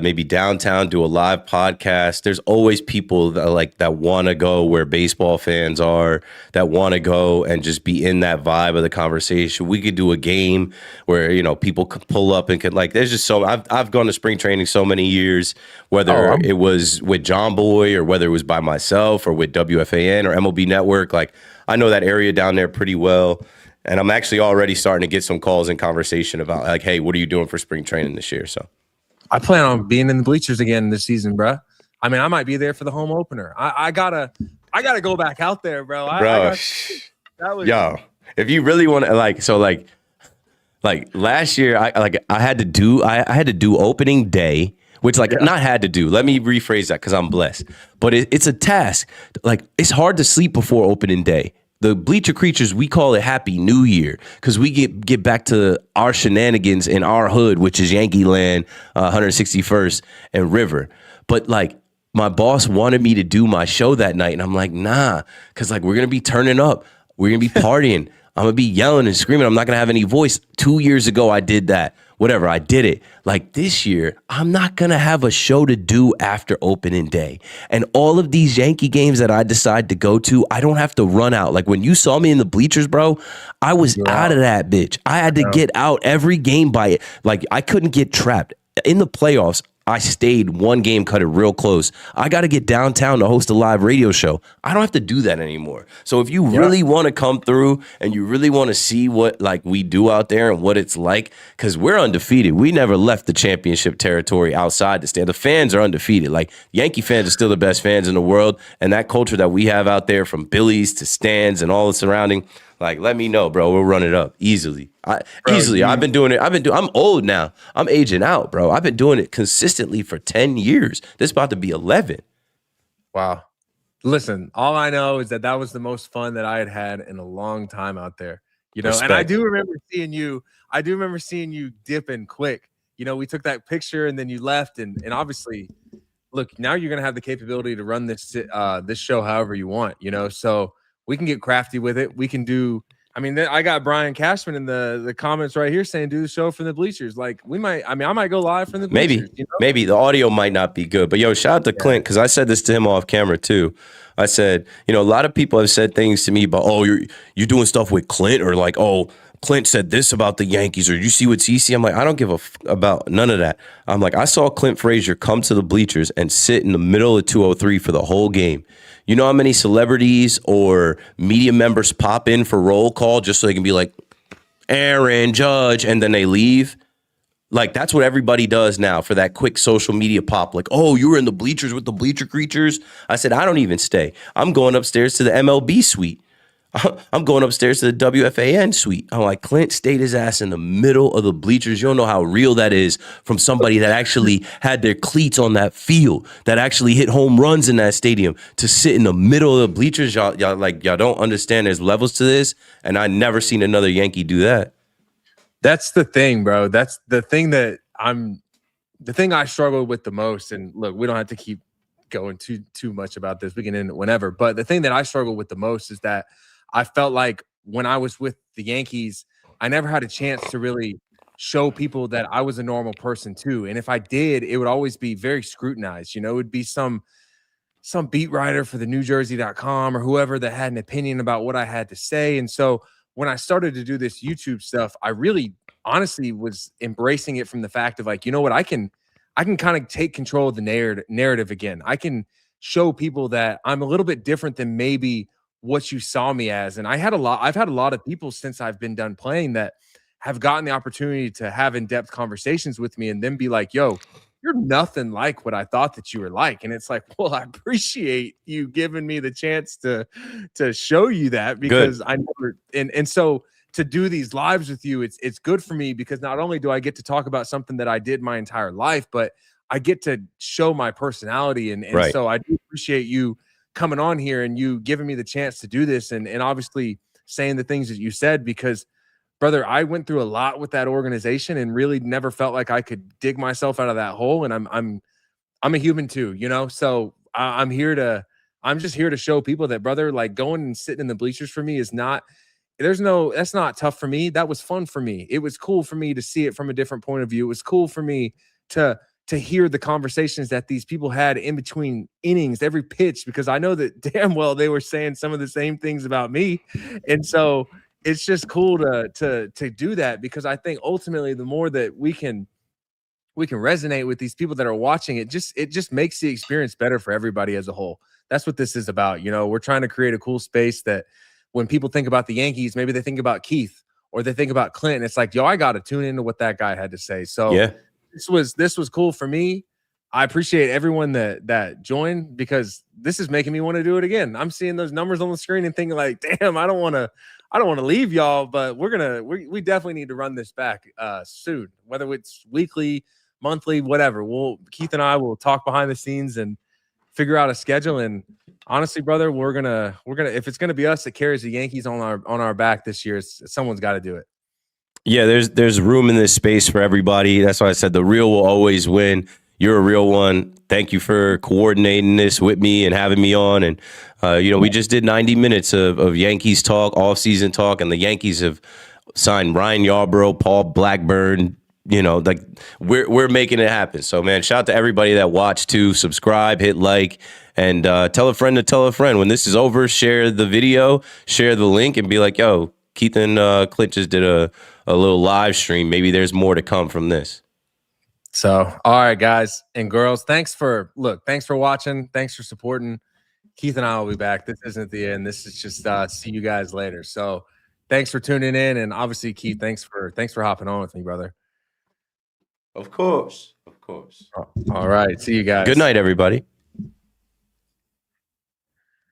maybe downtown, do a live podcast. There's always people that want to go where baseball fans are, that want to go and just be in that vibe of the conversation. We could do a game where, people could pull up and could, like, there's just so I've gone to spring training so many years, whether it was with John Boy or whether it was by myself or with WFAN or MLB Network. Like, I know that area down there pretty well. And I'm actually already starting to get some calls and conversation about, like, hey, what are you doing for spring training this year? So I plan on being in the bleachers again this season, bro. I mean, I might be there for the home opener. I gotta go back out there, bro. Yo, if you really want to, like last year, I had to do opening day, which like not had to do. Let me rephrase that because I'm blessed. But it's a task. Like it's hard to sleep before opening day. The Bleacher Creatures, we call it Happy New Year because we get back to our shenanigans in our hood, which is Yankee Land, 161st and River. But like my boss wanted me to do my show that night, and I'm like, nah, because like we're gonna be turning up, we're gonna be partying, I'm gonna be yelling and screaming, I'm not gonna have any voice. 2 years ago, I did that. Whatever, I did it. Like this year, I'm not going to have a show to do after opening day. And all of these Yankee games that I decide to go to, I don't have to run out. Like when you saw me in the bleachers, bro, I was out of that bitch. I had to get out every game by it. Like I couldn't get trapped. In the playoffs, I stayed one game, cut it real close. I got to get downtown to host a live radio show. I don't have to do that anymore. So if you really want to come through and you really want to see what like we do out there and what it's like, because we're undefeated. We never left the championship territory outside the stand. The fans are undefeated. Like Yankee fans are still the best fans in the world. And that culture that we have out there from Billy's to stands and all the surrounding, like, let me know, bro. We'll run it up easily. Easily. I've been doing it. I'm old now. I'm aging out, bro. I've been doing it consistently for 10 years. This is about to be 11. Wow. Listen, all I know is that was the most fun that I had in a long time out there. You know, Respect. and I do remember seeing you dipping quick. You know, we took that picture and then you left, and obviously, look, now you're gonna have the capability to run this show however you want, you know. So we can get crafty with it. We can do. I mean, I got Brian Cashman in the comments right here saying do the show from the bleachers. Like we might. I mean, I might go live from the bleachers. Maybe the audio might not be good, but yo, shout out to Clint because I said this to him off camera too. I said, you know, a lot of people have said things to me about, oh, you're doing stuff with Clint, or like, oh, Clint said this about the Yankees, or you see what CC. I'm like, I don't give about none of that. I'm like, I saw Clint Frazier come to the bleachers and sit in the middle of 203 for the whole game. You know how many celebrities or media members pop in for roll call just so they can be like, Aaron Judge, and then they leave? Like, that's what everybody does now for that quick social media pop. Like, oh, you were in the bleachers with the Bleacher Creatures? I said, I don't even stay. I'm going upstairs to the MLB suite. I'm going upstairs to the WFAN suite. I'm like, Clint stayed his ass in the middle of the bleachers. You don't know how real that is from somebody that actually had their cleats on that field, that actually hit home runs in that stadium, to sit in the middle of the bleachers. Y'all don't understand there's levels to this. And I never seen another Yankee do that. That's the thing, bro. That's the thing that the thing I struggle with the most. And look, we don't have to keep going too much about this. We can end it whenever. But the thing that I struggle with the most is that I felt like when I was with the Yankees, I never had a chance to really show people that I was a normal person too. And if I did, it would always be very scrutinized. You know, it would be some beat writer for the NewJersey.com or whoever that had an opinion about what I had to say. And so when I started to do this YouTube stuff, I really honestly was embracing it from the fact of like, you know what, I can kind of take control of the narrative again. I can show people that I'm a little bit different than maybe what you saw me as. And I've had a lot of people since I've been done playing that have gotten the opportunity to have in-depth conversations with me and then be like, yo, you're nothing like what I thought that you were like. And it's like, well, I appreciate you giving me the chance to show you that, because I never, and so to do these lives with you, it's good for me because not only do I get to talk about something that I did my entire life, but I get to show my personality. And right. So I do appreciate you coming on here and you giving me the chance to do this and obviously saying the things that you said, because brother, I went through a lot with that organization and really never felt like I could dig myself out of that hole. And I'm a human too, you know? So I'm just here to show people that, brother, like going and sitting in the bleachers for me is not, that's not tough for me. That was fun for me. It was cool for me to see it from a different point of view. It was cool for me to hear the conversations that these people had in between innings, every pitch, because I know that damn well they were saying some of the same things about me. And so it's just cool to do that, because I think ultimately the more that we can resonate with these people that are watching, it just makes the experience better for everybody as a whole. That's what this is about. You know, we're trying to create a cool space that when people think about the Yankees, maybe they think about Keith or they think about Clint. And it's like, yo, I got to tune into what that guy had to say. So yeah. This was cool for me. I appreciate everyone that joined, because this is making me want to do it again. I'm seeing those numbers on the screen and thinking like, damn, I don't want to leave y'all, but we definitely need to run this back soon, whether it's weekly, monthly, whatever. Keith and I will talk behind the scenes and figure out a schedule. And honestly, brother, we're gonna if it's gonna be us that carries the Yankees on our back this year, someone's got to do it. Yeah, there's room in this space for everybody. That's why I said the real will always win. You're a real one. Thank you for coordinating this with me and having me on. And we just did 90 minutes of Yankees talk, off-season talk, and the Yankees have signed Ryan Yarbrough, Paul Blackburn. Like we're making it happen. So, man, shout out to everybody that watched too. Subscribe, hit like, and tell a friend to tell a friend. When this is over, share the video, share the link, and be like, yo, Keith and Clint just did a little live stream. Maybe there's more to come from this. So, all right, guys and girls, thanks for watching. Thanks for supporting. Keith and I will be back. This isn't the end. This is just see you guys later. So, thanks for tuning in, and obviously, Keith, thanks for hopping on with me, brother. Of course. All right, see you guys. Good night, everybody.